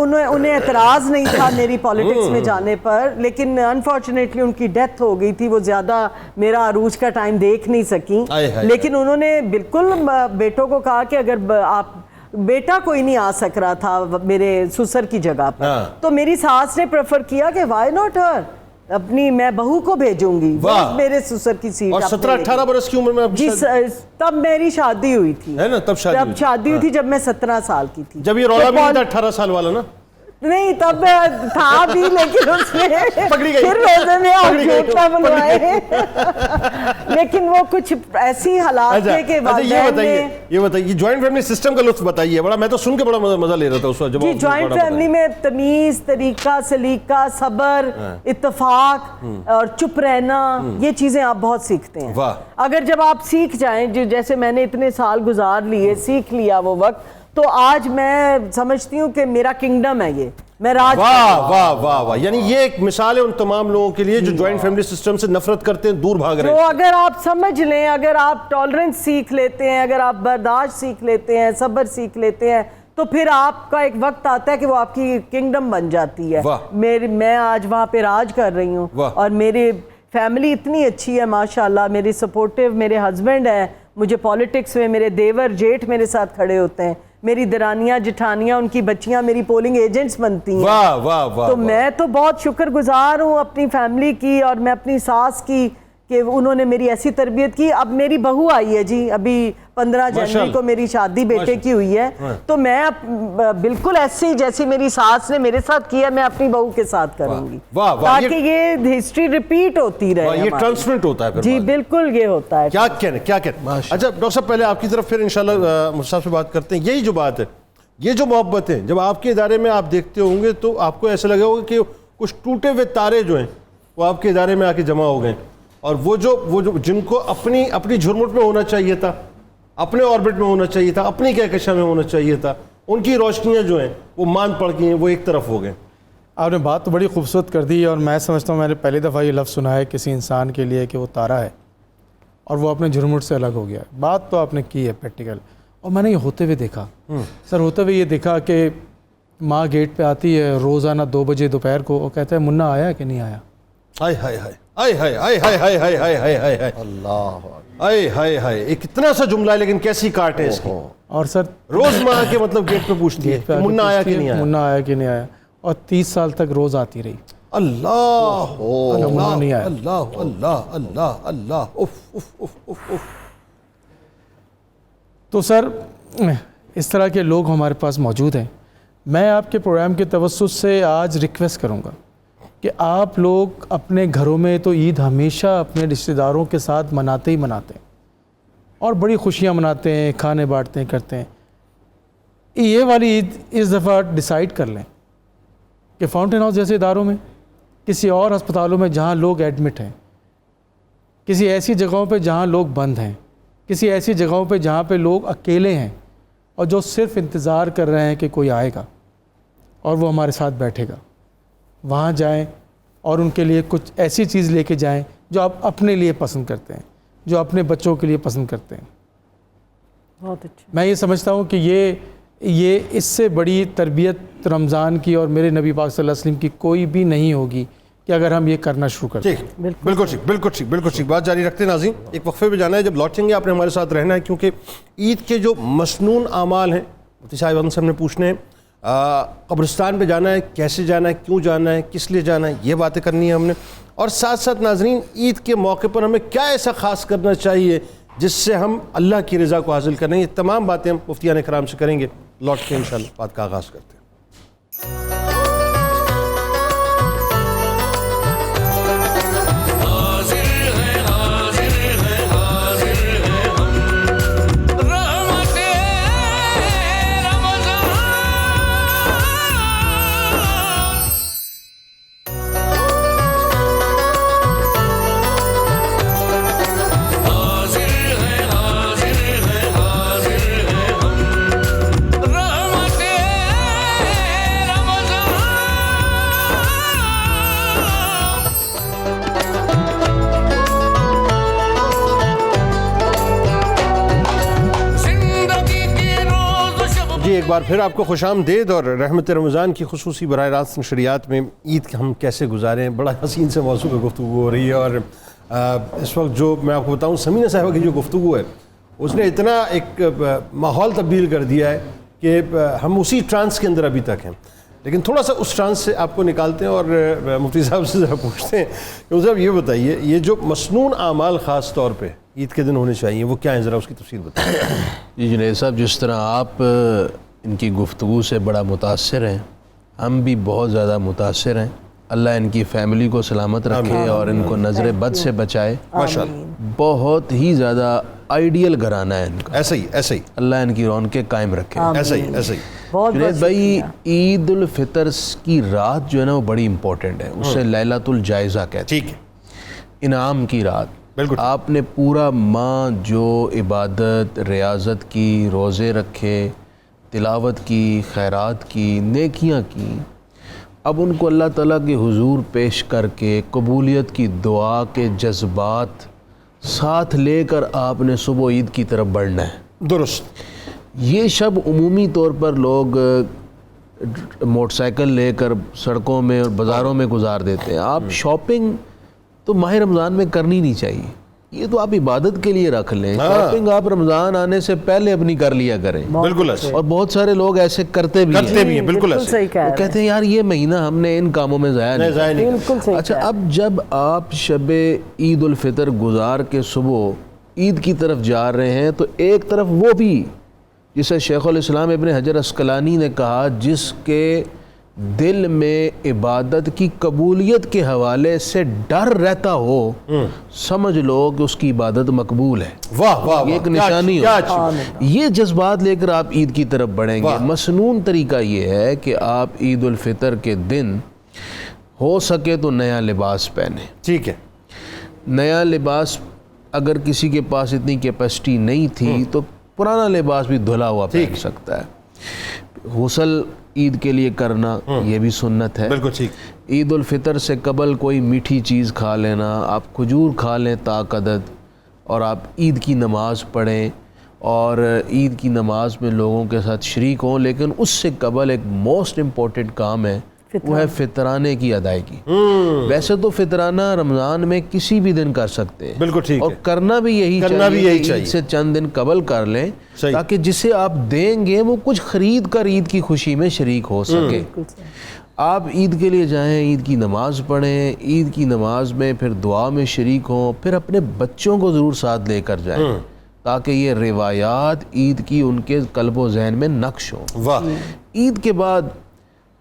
انہیں اعتراض نہیں تھا میری پالیٹکس میں جانے پر, لیکن انفارچونیٹلی ان کی ڈیتھ ہو گئی تھی. وہ زیادہ میرا عروج کا ٹائم دیکھ نہیں سکی, لیکن انہوں نے بالکل بیٹوں کو کہا کہ اگر آپ, بیٹا کوئی نہیں آ سک رہا تھا میرے سسر کی جگہ پر, تو میری ساس نے پریفر کیا کہ وائی ناٹ ہر, اپنی میں بہو کو بھیجوں گی میرے سسر کی سیٹ. اور 17-18 برس کی عمر میں جی تب میری شادی ہوئی تھی, ہے نا, تب شادی ہوئی تھی جب میں 17 سال کی تھی. جب یہ رولا بھی تھا 18 سال والا نا, نہیں تب تھا بھی لیکن اس میں پکڑی گئی، پھر روزے میں آپ پکڑی گئی، جھوٹ نہ بنوائے لیکن وہ کچھ ایسی حالات تھے کہ والدین نے یہ بتائیے جوائنٹ فیملی سسٹم کا لطف بتائیے بڑا، میں تو سن کے بڑا مزہ لے رہا تھا اس وقت جب جی جوائنٹ فیملی میں تمیز، طریقہ، سلیقہ، صبر، اتفاق اور چپ رہنا، یہ چیزیں آپ بہت سیکھتے ہیں. اگر جب آپ سیکھ جائیں جیسے میں نے اتنے سال گزار لیے، سیکھ لیا وہ وقت، تو آج میں سمجھتی ہوں کہ میرا کنگڈم ہے یہ، میں راج. واہ واہ واہ واہ، یعنی یہ ایک مثال ہے ان تمام لوگوں کے لیے جو جوائنٹ فیملی سسٹم سے نفرت کرتے ہیں، دور بھاگ رہے ہیں. تو اگر آپ سمجھ لیں، اگر آپ ٹالرنس سیکھ لیتے ہیں، اگر آپ برداشت سیکھ لیتے ہیں، صبر سیکھ لیتے ہیں، تو پھر آپ کا ایک وقت آتا ہے کہ وہ آپ کی کنگڈم بن جاتی ہے. میں آج وہاں پہ راج کر رہی ہوں اور میری فیملی اتنی اچھی ہے ماشاءاللہ، میری سپورٹیو میرے ہسبینڈ ہیں، مجھے پالیٹکس میں میرے دیور جیٹھ میرے ساتھ کھڑے ہوتے ہیں، میری درانیاں جٹھانیاں ان کی بچیاں میری پولنگ ایجنٹس بنتی ہیں. واہ واہ واہ، تو میں تو بہت شکر گزار ہوں اپنی فیملی کی اور میں اپنی ساس کی کہ انہوں نے میری ایسی تربیت کی. اب میری بہو آئی ہے جی، ابھی 15 جنوری کو میری شادی بیٹے کی ہوئی ہے، تو میں بالکل ایسی جیسی میری ساس نے میرے ساتھ کیا میں اپنی بہو کے ساتھ کروں گی، تاکہ یہ ہسٹری ریپیٹ ہوتی رہے. یہ ٹرانسمنٹ ہوتا ہے جی بالکل یہ ہوتا ہے. کیا کہنے کیا کہنے. اچھا ڈاکٹر صاحب پہلے آپ کی طرف پھر انشاءاللہ مجھ صاحب سے بات کرتے ہیں. یہی جو بات ہے، یہ جو محبت ہے، جب آپ کے ادارے میں آپ دیکھتے ہوں گے تو آپ کو ایسا لگا ہوگا کہ کچھ ٹوٹے ہوئے تارے جو ہیں وہ آپ کے ادارے میں آ کے جمع ہو گئے، اور وہ جو جن کو اپنی جھرمٹ میں ہونا چاہیے تھا، اپنے آربٹ میں ہونا چاہیے تھا، اپنی کہکشاں میں ہونا چاہیے تھا، ان کی روشنیاں جو ہیں وہ مان پڑ گئی ہیں، وہ ایک طرف ہو گئے. آپ نے بات تو بڑی خوبصورت کر دی، اور میں سمجھتا ہوں میں نے پہلی دفعہ یہ لفظ سنا ہے کسی انسان کے لیے کہ وہ تارا ہے اور وہ اپنے جھرمٹ سے الگ ہو گیا. بات تو آپ نے کی ہے پریکٹیکل، اور میں نے یہ ہوتے ہوئے دیکھا سر، ہوتے ہوئے یہ دیکھا کہ ماں گیٹ پہ آتی ہے روزانہ 2 بجے دوپہر کو، وہ کہتا ہے منا آیا کہ نہیں آیا. ہائے ہائے ہائے ہائے ہائے ہائے ہائے ہائے ہائے ہائے ہائے ہائے ہائے اللہ، ہائے ہائے ہائے، ایک اتنا سا جملہ ہے لیکن کیسی کاٹ ہے اس کی. اور سر روز ماں کے مطلب گیٹ پہ پوچھتی ہے کہ منا آیا کہ نہیں آیا، منا آیا کہ نہیں آیا، اور 30 سال تک روز آتی رہی. اللہ منا نہیں آیا. اللہ اللہ اللہ اللہ، اف اف اف اف اف. تو سر اس طرح کے لوگ ہمارے پاس موجود ہیں. میں آپ کے پروگرام کے توسط سے آج ریکویسٹ کروں گا کہ آپ لوگ اپنے گھروں میں تو عید ہمیشہ اپنے رشتہ داروں کے ساتھ مناتے ہی مناتے ہیں، اور بڑی خوشیاں مناتے ہیں، کھانے بانٹتے ہیں، کرتے ہیں. یہ والی عید اس دفعہ ڈیسائیڈ کر لیں کہ فاؤنٹین ہاؤس جیسے اداروں میں، کسی اور ہسپتالوں میں جہاں لوگ ایڈمٹ ہیں، کسی ایسی جگہوں پہ جہاں لوگ بند ہیں، کسی ایسی جگہوں پہ جہاں پہ لوگ اکیلے ہیں اور جو صرف انتظار کر رہے ہیں کہ کوئی آئے گا اور وہ ہمارے ساتھ بیٹھے گا، وہاں جائیں اور ان کے لیے کچھ ایسی چیز لے کے جائیں جو آپ اپنے لیے پسند کرتے ہیں، جو اپنے بچوں کے لیے پسند کرتے ہیں. بہت اچھا. میں یہ سمجھتا ہوں کہ یہ اس سے بڑی تربیت رمضان کی اور میرے نبی پاک صلی اللہ علیہ وسلم کی کوئی بھی نہیں ہوگی کہ اگر ہم یہ کرنا شروع کرتے ہیں. بالکل ٹھیک، بالکل ٹھیک، بالکل ٹھیک. بات جاری رکھتے ہیں ناظرین. ایک وقفے پہ جانا ہے، جب لوٹیں گے آپ نے ہمارے ساتھ رہنا ہے، کیونکہ عید کے جو مسنون اعمال ہیں مفتی صاحب سے ہم نے پوچھنے ہیں. قبرستان پہ جانا ہے، کیسے جانا ہے، کیوں جانا ہے، کس لیے جانا ہے، یہ باتیں کرنی ہے ہم نے. اور ساتھ ساتھ ناظرین عید کے موقع پر ہمیں کیا ایسا خاص کرنا چاہیے جس سے ہم اللہ کی رضا کو حاصل کریں. یہ تمام باتیں ہم مفتیان کرام سے کریں گے. لوٹ کے انشاءاللہ بات کا آغاز کرتے ہیں. ایک بار پھر آپ کو خوش آمدید اور رحمت رمضان کی خصوصی براہ راست نشریات میں عید ہم کیسے گزاریں. بڑا حسین سے موضوع پہ گفتگو ہو رہی ہے، اور اس وقت جو میں آپ کو بتاؤں سمینہ صاحبہ کی جو گفتگو ہے اس نے اتنا ایک ماحول تبدیل کر دیا ہے کہ ہم اسی ٹرانس کے اندر ابھی تک ہیں. لیکن تھوڑا سا اس ٹرانس سے آپ کو نکالتے ہیں اور مفتی صاحب سے ذرا پوچھتے ہیں کہ مفتی صاحب یہ بتائیے، یہ جو مسنون اعمال خاص طور پہ عید کے دن ہونے چاہیے وہ کیا ہیں، ذرا اس کی تفصیل بتائیں. جی جنید صاحب، جس طرح آپ ان کی گفتگو سے بڑا متاثر ہیں، ہم بھی بہت زیادہ متاثر ہیں. اللہ ان کی فیملی کو سلامت رکھے اور ان کو نظر بد سے بچائے. ماشاءاللہ بہت ہی زیادہ آئیڈیل گھرانہ ہے ان کا. ایسے ہی اللہ ان کی رونقیں قائم رکھے. ایسے ہی بہت جنید بھائی عید الفطر کی رات جو ہے نا وہ بڑی امپورٹنٹ ہے. اسے لیلۃ الجائزہ کہتے ہیں. ٹھیک ہے. انعام کی رات. بالکل. آپ نے پورا ماہ جو عبادت ریاضت کی, روزے رکھے, تلاوت کی, خیرات کی, نیکیاں کی, اب ان کو اللہ تعالیٰ کے حضور پیش کر کے قبولیت کی دعا کے جذبات ساتھ لے کر آپ نے صبح عید کی طرف بڑھنا ہے. درست. یہ شب عمومی طور پر لوگ موٹر سائیکل لے کر سڑکوں میں اور بازاروں میں گزار دیتے ہیں. آپ شاپنگ تو ماہ رمضان میں کرنی نہیں چاہیے. یہ تو آپ عبادت کے لیے رکھ لیں. شاپنگ آپ رمضان آنے سے پہلے اپنی کر لیا کریں. بالکل ایسے. اور بہت سارے لوگ ایسے کرتے بھی ہیں. بالکل ایسے. صحیح کہہ وہ رہے کہتے ہیں یار یہ مہینہ ہم نے ان کاموں میں ضائع نہیں. بالکل صحیح. اچھا اب جب آپ شب عید الفطر گزار کے صبح عید کی طرف جا رہے ہیں تو ایک طرف وہ بھی جسے شیخ الاسلام ابن حجر عسقلانی نے کہا جس کے دل میں عبادت کی قبولیت کے حوالے سے ڈر رہتا ہو, سمجھ لو کہ اس کی عبادت مقبول ہے. واہ واہ. یہ ایک نشانی ہو. یہ جذبات لے کر آپ عید کی طرف بڑھیں گے. مسنون طریقہ یہ ہے کہ آپ عید الفطر کے دن ہو سکے تو نیا لباس پہنیں. ٹھیک ہے. نیا لباس اگر کسی کے پاس اتنی کیپیسٹی نہیں تھی تو پرانا لباس بھی دھلا ہوا پہن سکتا ہے. غسل عید کے لیے کرنا یہ بھی سنت ہے. بالکل ٹھیک. عید الفطر سے قبل کوئی میٹھی چیز کھا لینا, آپ کھجور کھا لیں تاقدد, اور آپ عید کی نماز پڑھیں اور عید کی نماز میں لوگوں کے ساتھ شریک ہوں. لیکن اس سے قبل ایک موسٹ امپورٹنٹ کام ہے, وہ ہے فطرانے کی ادائیگی. ویسے تو فطرانہ رمضان میں کسی بھی دن کر سکتے ہیں. بالکل ٹھیک. اور کرنا بھی یہی چاہیے. عید سے چند دن قبل کر لیں تاکہ جسے آپ دیں گے وہ کچھ خرید کر عید کی خوشی میں شریک ہو سکے. آپ عید کے لیے جائیں, عید کی نماز پڑھیں, عید کی نماز میں پھر دعا میں شریک ہوں, پھر اپنے بچوں کو ضرور ساتھ لے کر جائیں تاکہ یہ روایات عید کی ان کے قلب و ذہن میں نقش ہوں. واہ. عید کے بعد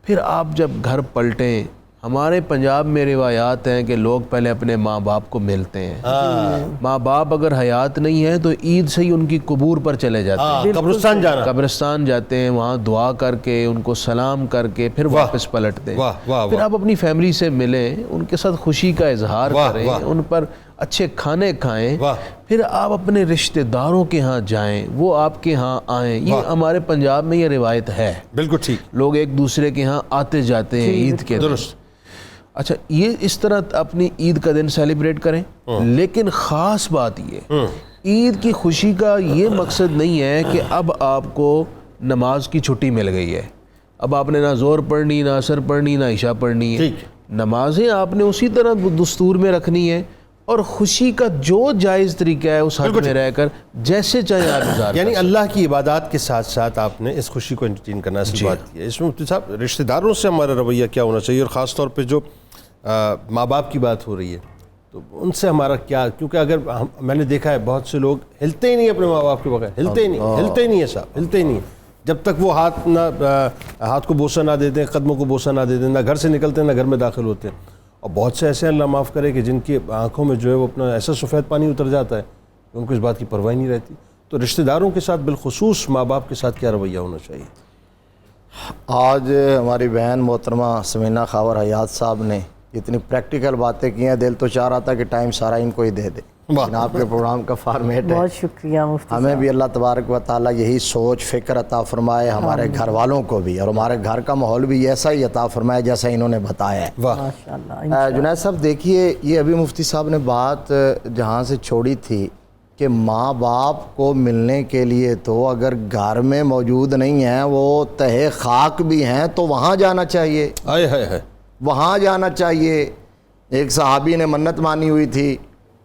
پھر آپ جب گھر پلٹیں, ہمارے پنجاب میں روایات ہیں کہ لوگ پہلے اپنے ماں باپ کو ملتے ہیں. ماں باپ اگر حیات نہیں ہیں تو عید سے ہی ان کی قبور پر چلے جاتے ہیں. قبرستان جاتے ہیں, وہاں دعا کر کے ان کو سلام کر کے پھر واپس پلٹتے ہیں. پھر آپ اپنی فیملی سے ملیں, ان کے ساتھ خوشی کا اظہار کریں, ان پر اچھے کھانے کھائیں. پھر آپ اپنے رشتہ داروں کے ہاں جائیں, وہ آپ کے ہاں آئیں. یہ ہمارے پنجاب میں یہ روایت ہے. بالکل ٹھیک. لوگ ایک دوسرے کے ہاں آتے جاتے ہیں عید کے. درست. اچھا یہ اس طرح اپنی عید کا دن سیلیبریٹ کریں. لیکن خاص بات یہ, عید کی خوشی کا یہ مقصد نہیں ہے کہ اب آپ کو نماز کی چھٹی مل گئی ہے, اب آپ نے نہ زور پڑھنی, نہ عصر پڑھنی, نہ عشاء پڑھنی ہے. نمازیں آپ نے اسی طرح دستور میں رکھنی ہے, اور خوشی کا جو جائز طریقہ ہے اس حد میں رہ کر جیسے چاہے آپ اظہار. یعنی اللہ کی عبادات کے ساتھ ساتھ آپ نے اس خوشی کو انٹرٹین کرنا اصل بات کی ہے. اس میں مفتی صاحب رشتہ داروں سے ہمارا رویہ کیا ہونا چاہیے, اور خاص طور پہ جو ماں باپ کی بات ہو رہی ہے تو ان سے ہمارا کیا, کیونکہ اگر میں نے دیکھا ہے بہت سے لوگ ہلتے ہی نہیں اپنے ماں باپ کے بغیر, ہلتے ہی نہیں ہے صاحب, ہلتے ہی نہیں. جب تک وہ ہاتھ کو بوسہ نہ دے دیں, قدموں کو بوسہ نہ دے دیں, نہ گھر سے نکلتے ہیں نہ گھر میں داخل ہوتے ہیں. اور بہت سے ایسے اللہ معاف کرے کہ جن کی آنکھوں میں جو ہے وہ اپنا ایسا سفید پانی اتر جاتا ہے کہ ان کو اس بات کی پرواہ نہیں رہتی. تو رشتہ داروں کے ساتھ بالخصوص ماں باپ کے ساتھ کیا رویہ ہونا چاہیے؟ آج ہماری بہن محترمہ سمینہ خاور حیات صاحب نے اتنی پریکٹیکل باتیں کی ہیں, دل تو چاہ رہا تھا کہ ٹائم سارا ان کو ہی دے دے. آپ کے پروگرام کا فارمیٹ ہے. بہت شکریہ مفتی. ہمیں بھی اللہ تبارک و تعالیٰ یہی سوچ فکر عطا فرمائے, ہمارے گھر والوں کو بھی, اور ہمارے گھر کا ماحول بھی ایسا ہی عطا فرمائے جیسا انہوں نے بتایا ہے. ماشاءاللہ. جنید صاحب دیکھیے, یہ ابھی مفتی صاحب نے بات جہاں سے چھوڑی تھی کہ ماں باپ کو ملنے کے لیے تو اگر گھر میں موجود نہیں ہیں, وہ تہے خاک بھی ہیں, تو وہاں جانا چاہیے. وہاں جانا چاہیے. ایک صحابی نے منت مانی ہوئی تھی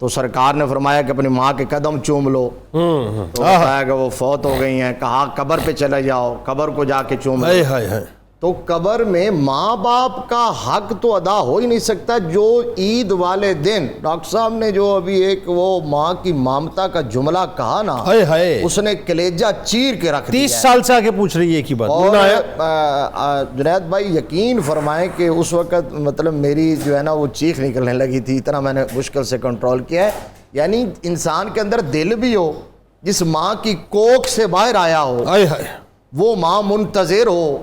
تو سرکار نے فرمایا کہ اپنی ماں کے قدم چوم لو. تو بتایا کہ وہ فوت ہو گئی ہیں, کہا قبر پہ چلے جاؤ, قبر کو جا کے چوم لو. تو قبر میں ماں باپ کا حق تو ادا ہو ہی نہیں سکتا جو عید والے دن ڈاکٹر صاحب نے جو ابھی ایک وہ ماں کی مامتا کا جملہ کہا نا، ہائے ہائے، اس نے کلیجہ چیر کے رکھ دیا 30 سال سے آگے پوچھ رہی ہے ایک ہی بات. اور جنید بھائی یقین فرمائیں کہ اس وقت مطلب میری جو ہے نا وہ چیخ نکلنے لگی تھی، اتنا میں نے مشکل سے کنٹرول کیا ہے. یعنی انسان کے اندر دل بھی ہو، جس ماں کی کوکھ سے باہر آیا ہو، ہائے ہائے، وہ ماں منتظر ہو،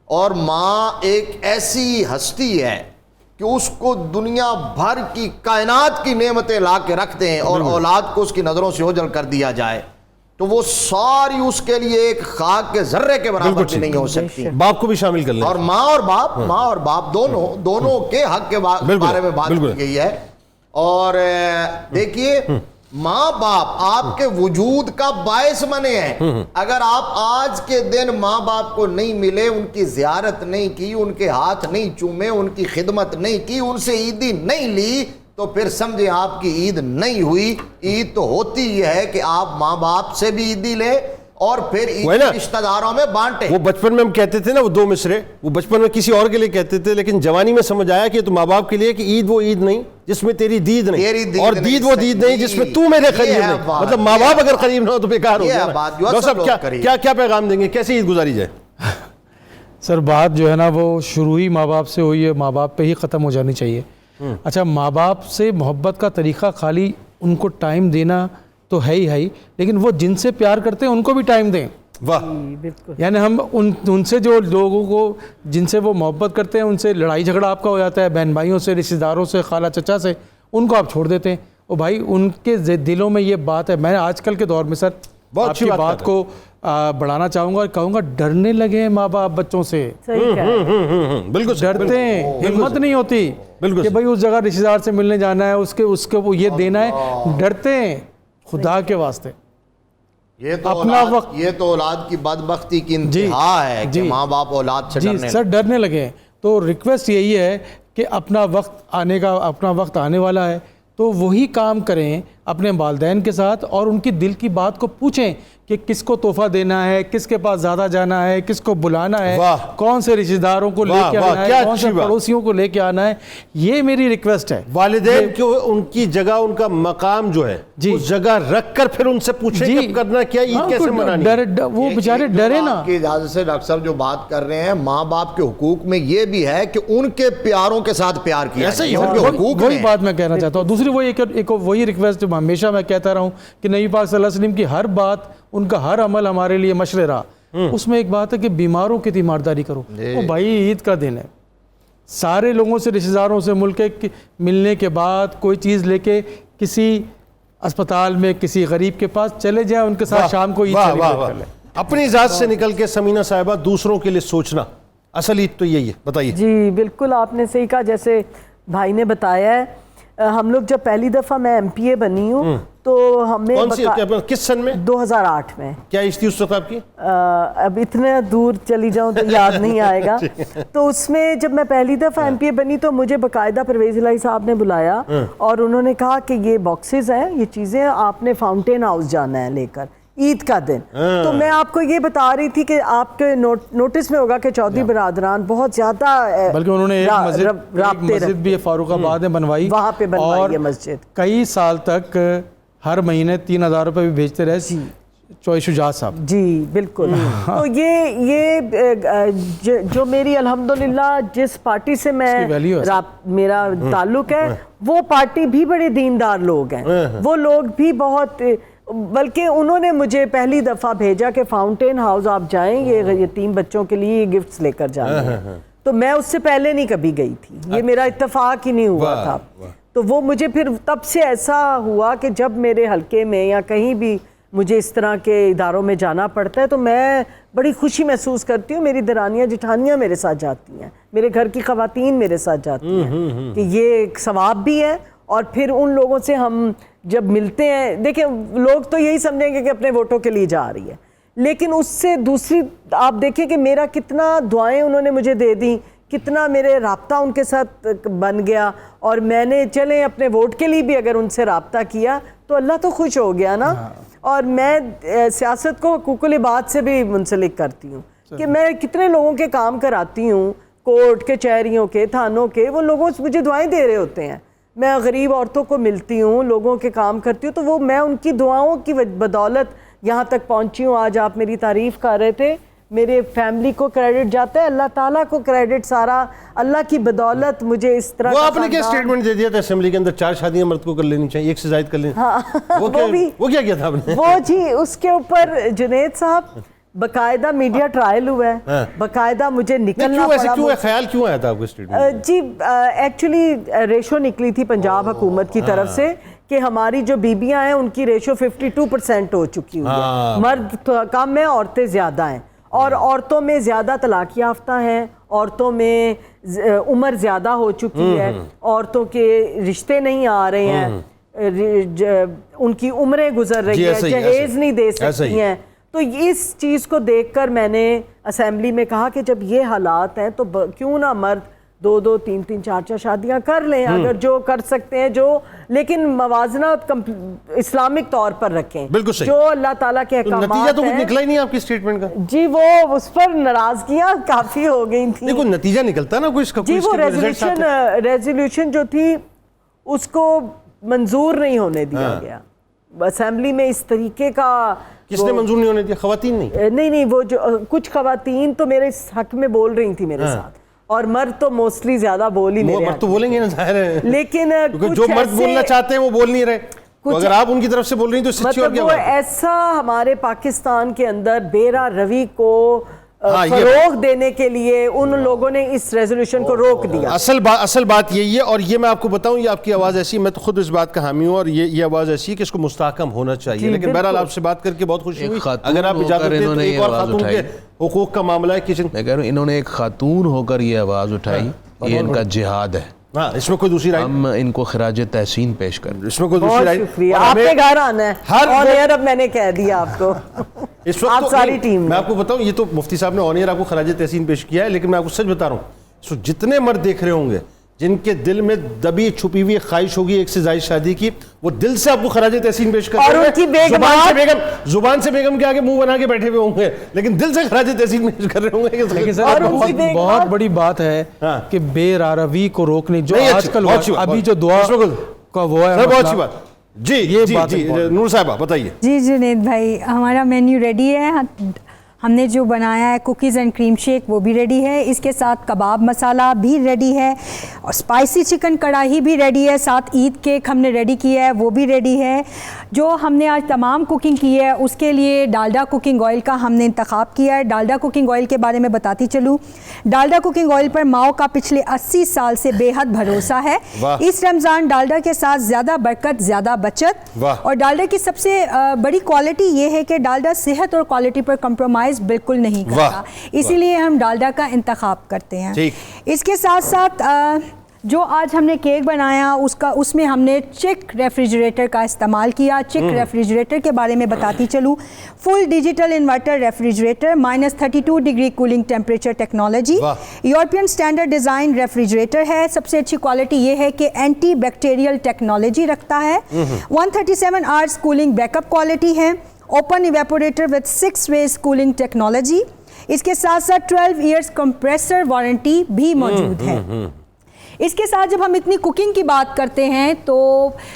اور ماں ایک ایسی ہستی ہے کہ اس کو دنیا بھر کی کائنات کی نعمتیں لا کے رکھ دیں اور اولاد کو اس کی نظروں سے اوجھل کر دیا جائے تو وہ ساری اس کے لیے ایک خاک کے ذرے کے برابر بھی نہیں ہو سکتی. باپ کو بھی شامل کر لیں. اور ماں اور باپ دونوں کے حق کے بارے میں بات کی گئی ہے. اور دیکھیے ماں باپ آپ کے وجود کا باعث بنے ہیں. اگر آپ آج کے دن ماں باپ کو نہیں ملے، ان کی زیارت نہیں کی، ان کے ہاتھ نہیں چومے، ان کی خدمت نہیں کی، ان سے عیدی نہیں لی، تو پھر سمجھیں آپ کی عید نہیں ہوئی. عید تو ہوتی ہی ہے کہ آپ ماں باپ سے بھی عیدی لیں اور پھر عید رشتہ داروں میں بانٹیں. وہ بچپن میں ہم کہتے تھے نا وہ 2 مصرے، وہ بچپن میں کسی اور کے لیے کہتے تھے، لیکن جوانی میں سمجھ آیا کہ تو ماں باپ کے لیے کہ عید وہ عید نہیں جس میں تیری دید نہیں، اور دید وہ دید نہیں جس میں تو میرے قریب نہیں. مطلب ماں باپ اگر قریب نہ ہو تو بیکار ہو گیا. ڈاکٹر صاحب کیا پیغام دیں گے، کیسے عید گزاری جائے؟ سر بات جو ہے نا وہ شروع ہی ماں باپ سے ہوئی ہے، ماں باپ پہ ہی ختم ہو جانی چاہیے. اچھا، ماں باپ سے محبت کا طریقہ خالی ان کو ٹائم دینا تو ہے ہی، لیکن وہ جن سے پیار کرتے ہیں ان کو بھی ٹائم دیں. واہ، یعنی ہم ان سے جو لوگوں کو جن سے وہ محبت کرتے ہیں ان سے لڑائی جھگڑا آپ کا ہو جاتا ہے، بہن بھائیوں سے، رشتہ داروں سے، خالہ چچا سے، ان کو آپ چھوڑ دیتے ہیں. اور بھائی ان کے دلوں میں یہ بات ہے. میں آج کل کے دور میں سر آپ کی بات کو بڑھانا چاہوں گا اور کہوں گا ڈرنے لگے ہیں ماں باپ بچوں سے. بالکل ڈرتے ہیں، ہمت نہیں ہوتی کہ بھائی اس جگہ رشتہ دار سے ملنے جانا ہے، اس کے وہ یہ دینا ہے. ڈرتے ہیں خدا کے واسطے. یہ تو اولاد کی بدبختی کی انتہا ہے کہ ماں باپ اولاد سے ڈرنے لگے ہیں. تو ریکویسٹ یہی ہے کہ اپنا وقت آنے والا ہے تو وہی کام کریں اپنے والدین کے ساتھ، اور ان کی دل کی بات کو پوچھیں کہ کس کو تحفہ دینا ہے، کس کے پاس زیادہ جانا ہے، کس کو بلانا ہے، کون سے رشتہ داروں کو لے کے آنا ہے، کون سے پڑوسیوں کو لے کے آنا ہے. یہ میری ریکویسٹ ہے. والدین کو ان کی جگہ، ان کا مقام جو ہے اس جگہ رکھ کر پھر ان سے پوچھیں کہ کرنا کیا، عید کیسے منانی ہے. وہ بیچارے ڈرے نا. کی اجازت سے ڈاکٹر صاحب جو بات کر رہے ہیں، ماں باپ کے حقوق میں یہ بھی ہے کہ ان کے پیاروں کے ساتھ پیار کیا جائے. وہی بات میں کہنا چاہتا ہوں. دوسری وہی ریکویسٹ جو ہمیشہ میں کہتا رہا ہوں کہ نبی پاک صلی اللہ علیہ وسلم کی ہر بات، ان کا ہر عمل ہمارے لیے مشورہ رہا. اس میں ایک بات ہے کہ بیماروں کی تیمارداری کرو. وہ بھائی عید کا دن ہے، سارے لوگوں سے، رشتہ داروں سے ملنے کے بعد کوئی چیز لے کے کسی اسپتال میں کسی غریب کے پاس چلے جائیں، ان کے ساتھ شام کو عید سیلیبریٹ کر لیں. اپنی ذات سے نکل کے سمینہ صاحبہ دوسروں کے لیے سوچنا، اصل عید تو یہی ہے. بتائیے. جی بالکل آپ نے صحیح کہا. جیسے بھائی نے بتایا ہے، ہم لوگ جب پہلی دفعہ میں ایم پی اے بنی ہوں تو ہمیں کس سن میں؟ 2008 میں. کیا ایج تھی اس وقت آپ کی؟ اب اتنے دور چلی جاؤں تو یاد نہیں آئے گا. تو اس میں جب میں پہلی دفعہ ایم پی اے بنی تو مجھے باقاعدہ پرویز الہی صاحب نے بلایا اور انہوں نے کہا کہ یہ باکسز ہیں، یہ چیزیں آپ نے فاؤنٹین ہاؤس جانا ہے لے کر عید کا دن. تو میں آپ کو یہ بتا رہی تھی کہ آپ کے نوٹس میں ہوگا کہ چودھری برادران بہت زیادہ، بلکہ انہوں نے ایک مسجد بھی فاروق آباد میں بنوائی، وہاں پہ بنوائی ہے مسجد. کئی سال تک ہر مہینے 3000 روپے بھی بھیجتے رہے چوئی شجاعت صاحب. جی بالکل. تو یہ جو میری الحمدللہ جس پارٹی سے میرا تعلق ہے، وہ پارٹی بھی بڑے دیندار لوگ ہیں. وہ لوگ بھی بہت، بلکہ انہوں نے مجھے پہلی دفعہ بھیجا کہ فاؤنٹین ہاؤس آپ جائیں، یہ یتیم بچوں کے لیے یہ گفٹس لے کر جانا ہے. تو میں اس سے پہلے نہیں کبھی گئی تھی، یہ میرا اتفاق ہی نہیں ہوا تھا. تو وہ مجھے پھر تب سے ایسا ہوا کہ جب میرے حلقے میں یا کہیں بھی مجھے اس طرح کے اداروں میں جانا پڑتا ہے تو میں بڑی خوشی محسوس کرتی ہوں. میری درانیاں جٹھانیاں میرے ساتھ جاتی ہیں، میرے گھر کی خواتین میرے ساتھ جاتی ہیں کہ یہ ایک ثواب بھی ہے. اور پھر ان لوگوں سے ہم جب ملتے ہیں، دیکھیں لوگ تو یہی سمجھیں گے کہ اپنے ووٹوں کے لیے جا رہی ہے، لیکن اس سے دوسری آپ دیکھیں کہ میرا کتنا دعائیں انہوں نے مجھے دے دیں، کتنا میرے رابطہ ان کے ساتھ بن گیا. اور میں نے چلیں اپنے ووٹ کے لیے بھی اگر ان سے رابطہ کیا تو اللہ تو خوش ہو گیا نا. اور میں سیاست کو حقوق العباد سے بھی منسلک کرتی ہوں کہ میں کتنے لوگوں کے کام کراتی ہوں, کورٹ کچہریوں کے, تھانوں کے, وہ لوگوں سے مجھے دعائیں دے رہے ہوتے ہیں. میں غریب عورتوں کو ملتی ہوں, لوگوں کے کام کرتی ہوں, تو وہ میں ان کی دعاؤں کی بدولت یہاں تک پہنچی ہوں. آج آپ میری تعریف کر رہے تھے, میرے فیملی کو کریڈٹ جاتا ہے, اللہ تعالیٰ کو کریڈٹ سارا, اللہ کی بدولت مجھے اس طرح. وہ آپ نے کیا اسٹیٹمنٹ دے دیا تھا اسمبلی کے اندر, 4 شادیاں مرد کو کر لینی چاہیے, 1 سے زائد کر لینی, وہ کیا کیا تھا آپ نے؟ وہ جی اس کے اوپر جنید صاحب باقاعدہ میڈیا ٹرائل ہوا ہے, باقاعدہ مجھے نکلنا پڑا. کیوں خیال کیوں آیا تھا آپ کو اسٹیٹمنٹ؟ جی ایکچولی ریشو نکلی تھی پنجاب حکومت کی طرف سے کہ ہماری جو بیبیاں ہیں ان کی ریشو 52% ہو چکی ہوئی ہے, مرد کم ہیں, عورتیں زیادہ ہیں, اور عورتوں میں زیادہ طلاق یافتہ ہیں, عورتوں میں عمر زیادہ ہو چکی ہے, عورتوں کے رشتے نہیں آ رہے ہیں, ان کی عمریں گزر رہی ہیں, جہیز نہیں دے سکتی ہیں. تو اس چیز کو دیکھ کر میں نے اسمبلی میں کہا کہ جب یہ حالات ہیں تو کیوں نہ مرد 2 3 4 شادیاں کر لیں, اگر جو کر سکتے ہیں جو, لیکن موازنہ اسلامک طور پر رکھیں, جو اللہ تعالیٰ کے احکامات ہیں. نتیجہ تو کچھ نکلا ہی نہیں آپ کی اسٹیٹمنٹ کا. جی وہ اس پر ناراضگیاں کافی ہو گئی تھیں. کوئی نتیجہ نکلتا نا کوئی اس کا. جی وہ ریزولوشن جو تھی اس کو منظور نہیں ہونے دیا گیا اسمبلی میں. اس طریقے کا کس نے منظور نہیں ہونے دیا؟ خواتین نہیں, وہ جو کچھ خواتین تو میرے اس حق میں بول رہی تھی میرے ساتھ, اور مرد تو موسٹلی زیادہ بول ہی میرے مرد تو بولیں گے نا, ظاہر ہے, لیکن جو مرد بولنا چاہتے ہیں وہ بول نہیں رہے. اگر آپ ان کی طرف سے بول رہی ہیں تو سچی اور کیا بات ہے؟ مطلب وہ ایسا ہمارے پاکستان کے اندر بیرا روی کو فروغ دینے کے لیے ان لوگوں نے اس ریزولوشن کو روک دیا. اصل بات یہی ہے, اور یہ میں آپ کو بتاؤں, یہ آپ کی آواز ایسی ہے, میں تو خود اس بات کا حامی ہوں, اور یہ آواز ایسی ہے کہ اس کو مستحکم ہونا چاہیے. لیکن بہرحال آپ سے بات کر کے بہت خوشی ہوئی. اگر آپ اجازت دیں تو ایک اور خاتون کے حقوق کا معاملہ ہے کچن. میں کہہ رہا ہوں انہوں نے ایک خاتون ہو کر یہ آواز اٹھائی, یہ ان کا جہاد ہے. ہاں, اس میں کوئی دوسری رائے, ہم ان کو خراج تحسین پیش کریں. اس میں کوئی دوسری رائے. شکریہ, آپ کے گھر آنا ہے, آن ایئر اب میں نے کہہ دیا آپ کو, آپ ساری ٹیم. میں آپ کو بتاؤں, یہ تو مفتی صاحب نے آن ایئر آپ کو خراج تحسین پیش کیا ہے, لیکن میں آپ کو سچ بتا رہا ہوں, جتنے مرد دیکھ رہے ہوں گے جن کے دل میں دبی چھپی ہوئی خواہش ہوگی 1 سے زائد شادی کی, وہ دل سے آپ کو خراج تحسین پیش کر رہے ہیں. زبان سے بیگم کے آگے منہ بنا کے بیٹھے ہوئے ہوں گے, لیکن دل سے خراج تحسین پیش کر رہے ہوں گے. لیکن سر بہت بڑی بات ہے کہ بے راروی کو روکنے, جو آج کل ابھی جو دعا کا وہ ہے, بہت اچھی بات. جی نور صاحبہ بتائیے. جی جنید بھائی, ہمارا مینیو ریڈی ہے. ہم نے جو بنایا ہے کوکیز اینڈ کریم شیک وہ بھی ریڈی ہے, اس کے ساتھ کباب مسالہ بھی ریڈی ہے, اور اسپائسی چکن کڑاہی بھی ریڈی ہے, ساتھ عید کیک ہم نے ریڈی کیا ہے وہ بھی ریڈی ہے. جو ہم نے آج تمام کوکنگ کی ہے اس کے لیے ڈالڈا کوکنگ آئل کا ہم نے انتخاب کیا ہے. ڈالڈا کوکنگ آئل کے بارے میں بتاتی چلوں, ڈالڈا کوکنگ آئل پر ماؤ کا پچھلے 80 سال سے بے حد بھروسہ ہے. اس رمضان ڈالڈا کے ساتھ زیادہ برکت, زیادہ بچت, اور ڈالڈا کی سب سے بڑی کوالٹی یہ ہے کہ ڈالڈا صحت اور کوالٹی پر کمپرومائز بالکل نہیں کرتا, اسی لیے ہم ڈالڈا کا انتخاب کرتے ہیں. اس کے ساتھ ساتھ جو آج ہم نے کیک بنایا اس میں ہم نے چک ریفریجریٹر کا استعمال کیا. چک ریفریجریٹر کے بارے میں بتاتی چلوں, full digital inverter refrigerator, -32 degree cooling temperature technology, European standard design refrigerator ہے. سب سے اچھی کوالٹی یہ ہے کہ اینٹی بیکٹیریل ٹیکنالوجی رکھتا ہے. 137 hours cooling back up quality ہے. Open evaporator with 6 ways cooling technology. اس کے ساتھ ساتھ 12 ایئرس کمپریسر وارنٹی بھی موجود ہے. اس کے ساتھ جب ہم اتنی کوکنگ کی بات کرتے ہیں تو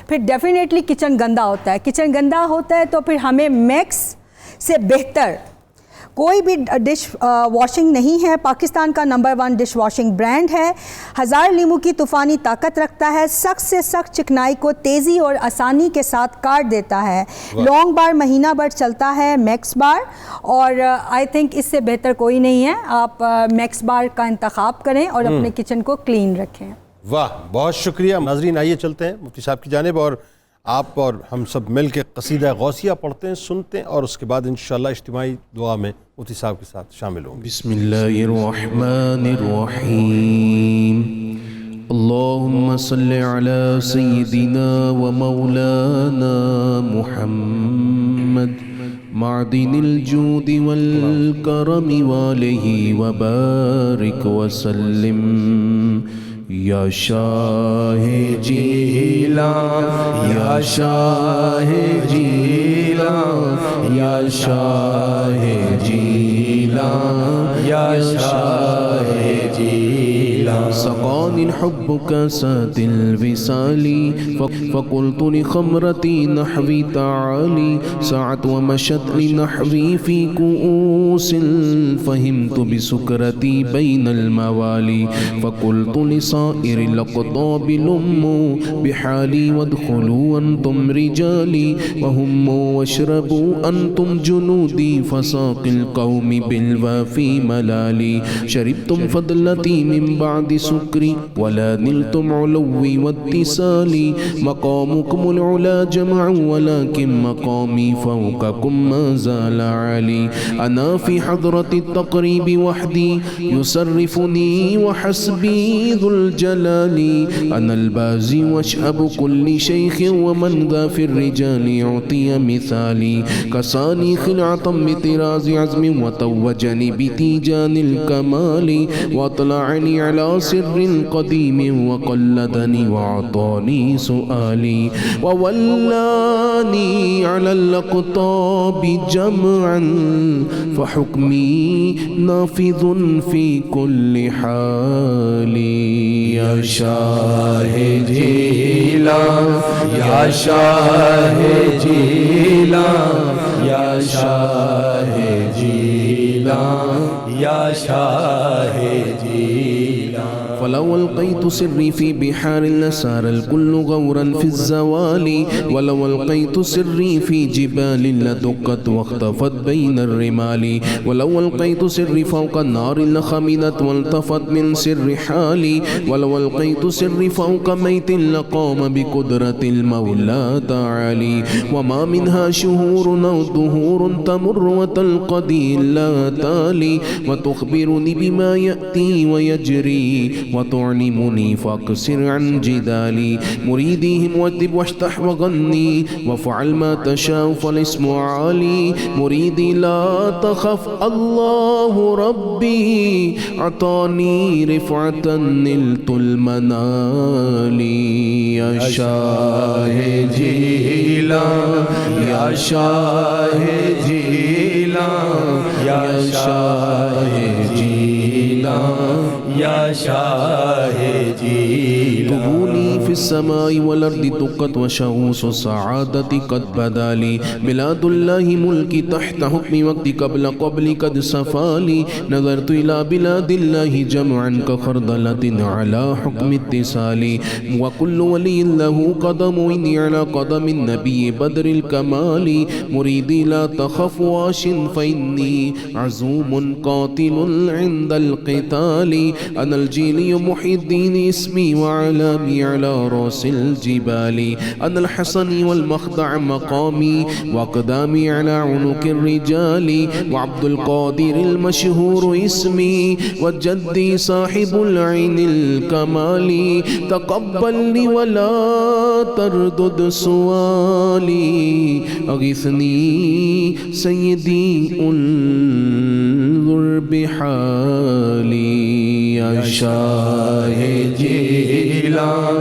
پھر ڈیفینیٹلی کچن گندا ہوتا ہے. کچن گندا ہوتا ہے تو پھر ہمیں میکس سے بہتر کوئی بھی ڈش واشنگ نہیں ہے. پاکستان کا نمبر 1 ڈش واشنگ برانڈ ہے. 1000 لیمو کی طوفانی طاقت رکھتا ہے. سخت سے سخت چکنائی کو تیزی اور آسانی کے ساتھ کاٹ دیتا ہے. لانگ بار مہینہ بھر چلتا ہے میکس بار, اور آئی تھنک اس سے بہتر کوئی نہیں ہے. آپ میکس بار کا انتخاب کریں اور اپنے کچن کو کلین رکھیں. واہ, بہت شکریہ. ناظرین آئیے چلتے ہیں مفتی صاحب کی جانب, اور آپ اور ہم سب مل کے قصیدہ غوثیہ پڑھتے ہیں, سنتے ہیں, اور اس کے بعد انشاءاللہ اجتماعی دعا میں مفتی صاحب کے ساتھ شامل ہوں گے. بسم اللہ الرحمن الرحیم. اللہم صلی علی سیدنا و مولانا محمد معدن الجود والکرم والہ وبارک وسلم. یا شاہ جیلان, یا شاہ جیلان, یا شاہ جیلان, یا شاہ جیلان سقاني الحب كاسات الوصال فقلت لخمرتي نحوي تعالي سعت ومشت لنحوي في كؤوس فهمت بسكرتي بين الموالي فقلت لصائر الأقطاب لموا بحالي وادخلوا أنتم رجالي وهموا واشربوا أنتم جنودي فساق القوم بالوافي ملالي شربتم فضلتي من بعد سكري ولا نلتم علوي واتصالي مقامكم العلا جمع ولكن مقامي فوقكم ما زال عالي أنا في حضرة التقريب وحدي يصرفني وحسبي ذو الجلال أنا البازي واشهب كل شيخ ومن ذا في الرجال يعطي مثالي كساني خلعة بطراز عزم وتوجني بتيجان الكمال واطلعني على سر قديم وقلدني وعطاني سؤالي وولاني على الأقطاب جمعا فحكمي نافذ في كل حال یا شاہ جیلان یا شاہ جیلان یا شاہ جیلان یا شاہ جیلان فلو ألقيت سري في بحار لسار الكل غورا في الزوال ولو ألقيت سري في جبال لدقت واختفت بين الرمال ولو ألقيت سري فوق النار لخمدت والتفت من سر حالي ولو ألقيت سري فوق ميت لقام بقدرة المولى تعالي وما منها شهور أو دهور تمر وتلقدي لا تالي وتخبرني بما يأتي ويجري وتعلمني فاقصر عن جدالي مريديهم واكتب واشتح وغني وافعل ما تشاء فالاسم عالي مريدي لا تخف الله ربي أعطاني رفعة نلت المنال يا شاه جيلان يا شاه جيلان يا شاه جيلان یا شاہ جیلان قبولي في السماء والأرض دقت وشموس السعادة قد بدا لي بلاد الله ملكي تحت حكم وقت قبل قد صفالي نظرت إلى بلاد الله جمعا كخردلة على حكم اتصالي وكل ولي له قدم إني على قدم النبي بدر الكمال مريدي لا تخف واش فإني عزوم قاتل عند القتال أنا الجيلي محي الدين اسمي وعلامي على رأس الجبال أنا الحسن والمخدع مقامي وأقدامي على عنق الرجال وعبد القادر المشهور اسمي وجدي صاحب العين الكمال تقبل لي ولا تردد سؤالي أغثني سيدي انظر بحالي یا شاہ جیلان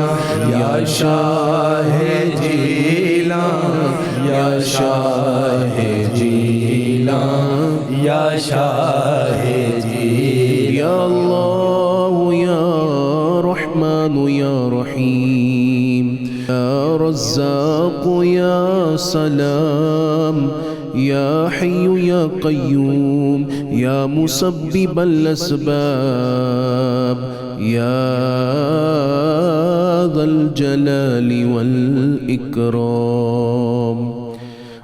یا شاہ جیلان یا شاہ جیلان یا شاہ جیلان یا اللہ یا رحمن یا رحیم یا رزاق یا سلام يا حي يا قيوم يا مسبب الأسباب يا ذا الجلال والإكرام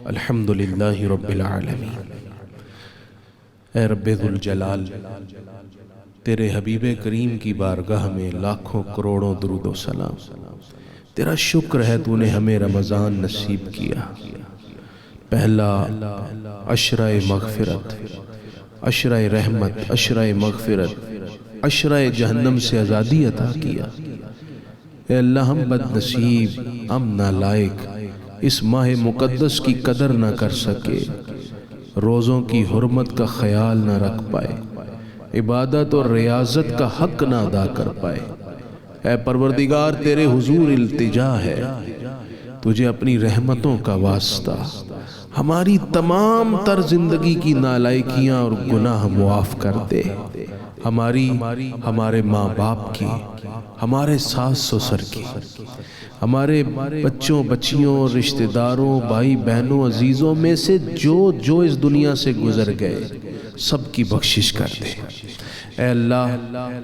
الحمد لله رب العالمين اے رب ذو الجلال تیرے حبیب کریم کی بارگاہ میں لاکھوں کروڑوں درود و سلام تیرا شکر ہے تو نے ہمیں رمضان نصیب کیا پہلا عشرہ مغفرت عشرہ رحمت عشرہ مغفرت عشرہ جہنم سے آزادی عطا کیا اے اللہ ہم بد نصیب ہم نالائق اس ماہ مقدس کی قدر نہ کر سکے روزوں کی حرمت کا خیال نہ رکھ پائے عبادت اور ریاضت کا حق نہ ادا کر پائے اے پروردگار تیرے حضور التجا ہے تجھے اپنی رحمتوں کا واسطہ ہماری تمام تر زندگی کی نالائکیاں اور گناہ معاف کر دے، ہمارے ماں باپ کی، ہمارے ساس سسر کی، ہمارے بچوں بچیوں رشتہ داروں بھائی بہنوں عزیزوں میں سے جو اس دنیا سے گزر گئے سب کی بخشش کر دے۔ اے اللہ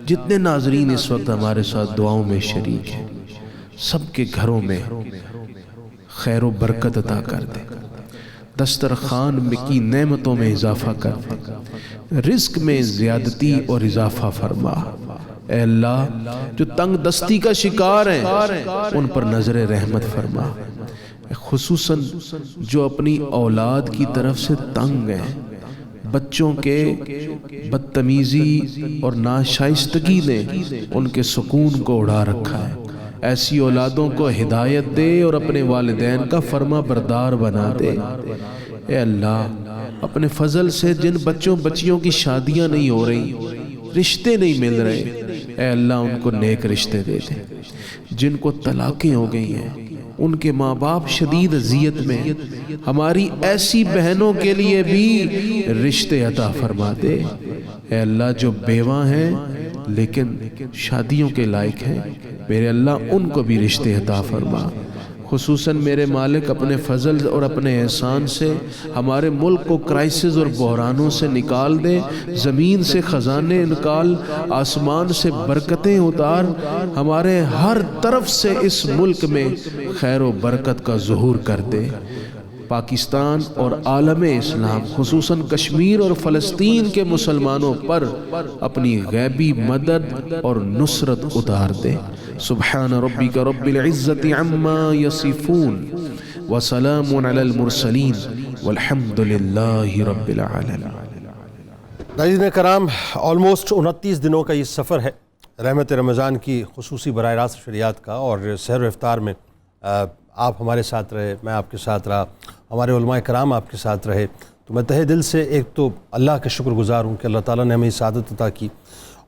جتنے ناظرین اس وقت ہمارے ساتھ دعاؤں میں شریک ہیں سب کے گھروں میں خیر و برکت عطا کر دے، دسترخوان کی نعمتوں میں اضافہ کر دے، رزق میں زیادتی اور اضافہ فرما۔ اے اللہ جو تنگ دستی کا شکار ہیں ان پر نظر رحمت فرما، خصوصاً جو اپنی اولاد کی طرف سے تنگ ہیں، بچوں کے بدتمیزی اور ناشائستگی نے ان کے سکون کو اڑا رکھا ہے، ایسی اولادوں کو ہدایت دے اور اپنے والدین کا فرما بردار بنا دے۔ اے اللہ اپنے فضل سے جن بچوں بچیوں کی شادیاں نہیں ہو رہی، رشتے نہیں مل رہے، اے اللہ ان کو نیک رشتے دے دے۔ جن کو طلاقیں ہو گئی ہیں ان کے ماں باپ شدید اذیت میں، ہماری ایسی بہنوں کے لیے بھی رشتے عطا فرما دے۔ اے اللہ جو بیوہ ہیں لیکن شادیوں کے لائق ہیں، میرے اللہ ان کو بھی رشتے عطا فرما۔ خصوصاً میرے مالک اپنے فضل اور اپنے احسان سے ہمارے ملک کو کرائسس اور بحرانوں سے نکال دے، زمین سے خزانے نکال، آسمان سے برکتیں اتار، ہمارے ہر طرف سے اس ملک میں خیر و برکت کا ظہور کر دے۔ پاکستان اور عالم اسلام خصوصاً کشمیر اور فلسطین کے مسلمانوں پر اپنی غیبی مدد اور نصرت اتار دے۔ سبحان ربک رب العزت عما یصفون وسلام علی المرسلین والحمد للہ رب العالمین۔ ناظرین کرام، آلموسٹ 29 دنوں کا یہ سفر ہے رحمت رمضان کی خصوصی براہ راست شریعت کا، اور سحر و افطار میں آپ ہمارے ساتھ رہے، میں آپ کے ساتھ رہا، ہمارے علماء کرام آپ کے ساتھ رہے، تو میں تہہ دل سے ایک تو اللہ کا شکر گزار ہوں کہ اللہ تعالیٰ نے ہمیں سعادت عطا کی،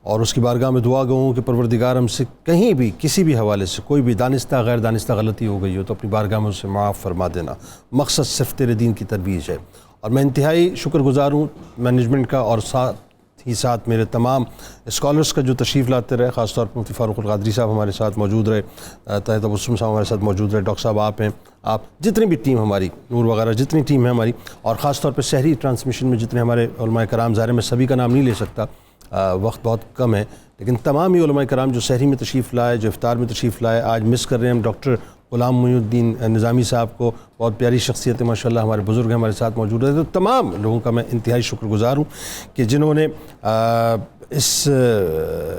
اور اس کی بارگاہ میں دعا گو ہوں کہ پروردگار ہم سے کہیں بھی کسی بھی حوالے سے کوئی بھی دانستہ غیر دانستہ غلطی ہو گئی ہو تو اپنی بارگاہ میں اسے معاف فرما دینا، مقصد صرف تیرے دین کی ترویج ہے۔ اور میں انتہائی شکر گزار ہوں مینجمنٹ کا، اور ساتھ میرے تمام اسکالرز کا جو تشریف لاتے رہے، خاص طور پر مفتی فاروق القادری صاحب ہمارے ساتھ موجود رہے، طاہر تبسم صاحب ہمارے ساتھ موجود رہے، ڈاکٹر صاحب آپ ہیں، آپ جتنی بھی ٹیم ہماری نور وغیرہ جتنی ٹیم ہے ہماری، اور خاص طور پہ شہری ٹرانسمیشن میں جتنے ہمارے علماء کرام، ظاہر میں سبھی کا نام نہیں لے سکتا، وقت بہت کم ہے، لیکن تمام ہی علماء کرام جو شہری میں تشریف لائے، جو افطار میں تشریف لائے، آج مس کر رہے ہیں ہم ڈاکٹر غلام محی الدین نظامی صاحب کو، بہت پیاری شخصیت ہے ماشاءاللہ، ہمارے بزرگ ہیں ہمارے ساتھ موجود ہیں، تو تمام لوگوں کا میں انتہائی شکر گزار ہوں کہ جنہوں نے اس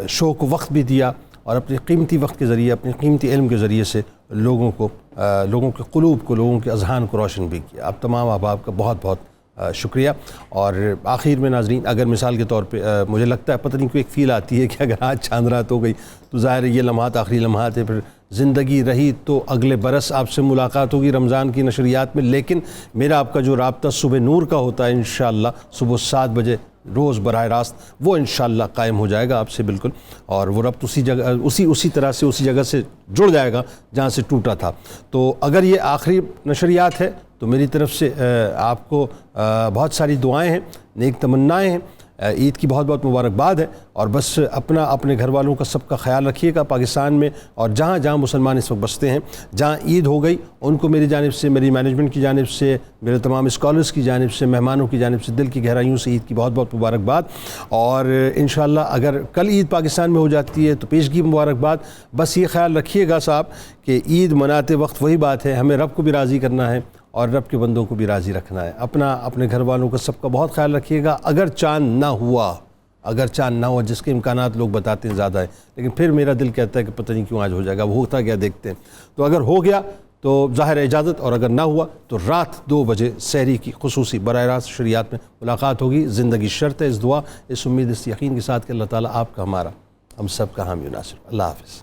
شو کو وقت بھی دیا اور اپنے قیمتی وقت کے ذریعے، اپنے قیمتی علم کے ذریعے سے لوگوں کے قلوب کو، لوگوں کے اذہان کو روشن بھی کیا۔ آپ تمام احباب کا بہت بہت شکریہ۔ اور آخر میں ناظرین، اگر مثال کے طور پہ مجھے لگتا ہے پتہ نہیں کوئی ایک فیل آتی ہے کہ اگر آج چاند رات ہو گئی تو ظاہر ہے یہ لمحات آخری لمحات ہے، پھر زندگی رہی تو اگلے برس آپ سے ملاقات ہوگی رمضان کی نشریات میں، لیکن میرا آپ کا جو رابطہ صبح نور کا ہوتا ہے انشاءاللہ صبح 7 بجے روز براہ راست، وہ انشاءاللہ قائم ہو جائے گا آپ سے بالکل، اور وہ ربط اسی طرح سے اسی جگہ سے جڑ جائے گا جہاں سے ٹوٹا تھا۔ تو اگر یہ آخری نشریات ہے تو میری طرف سے آپ کو بہت ساری دعائیں ہیں، نیک تمنائیں ہیں، عید کی بہت بہت مبارکباد ہے، اور بس اپنے گھر والوں کا سب کا خیال رکھیے گا پاکستان میں، اور جہاں جہاں مسلمان اس وقت بستے ہیں، جہاں عید ہو گئی ان کو میری جانب سے، میری مینجمنٹ کی جانب سے، میرے تمام اسکالرز کی جانب سے، مہمانوں کی جانب سے دل کی گہرائیوں سے عید کی بہت بہت مبارکباد، اور انشاءاللہ اگر کل عید پاکستان میں ہو جاتی ہے تو پیشگی مبارکباد۔ بس یہ خیال رکھیے گا صاحب کہ عید مناتے وقت وہی بات ہے، ہمیں رب کو بھی راضی کرنا ہے اور رب کے بندوں کو بھی راضی رکھنا ہے، اپنے گھر والوں کا سب کا بہت خیال رکھیے گا۔ اگر چاند نہ ہوا جس کے امکانات لوگ بتاتے ہیں زیادہ ہے، لیکن پھر میرا دل کہتا ہے کہ پتہ نہیں کیوں آج ہو جائے گا، وہ ہوتا کیا دیکھتے ہیں، تو اگر ہو گیا تو ظاہر ہے اجازت، اور اگر نہ ہوا تو رات 2 بجے سحری کی خصوصی براہ راست شریعت میں ملاقات ہوگی۔ زندگی شرط ہے، اس دعا، اس امید، اس یقین کے ساتھ کہ اللہ تعالیٰ آپ کا، ہمارا، ہم سب کا حامی و ناصر۔ اللہ حافظ۔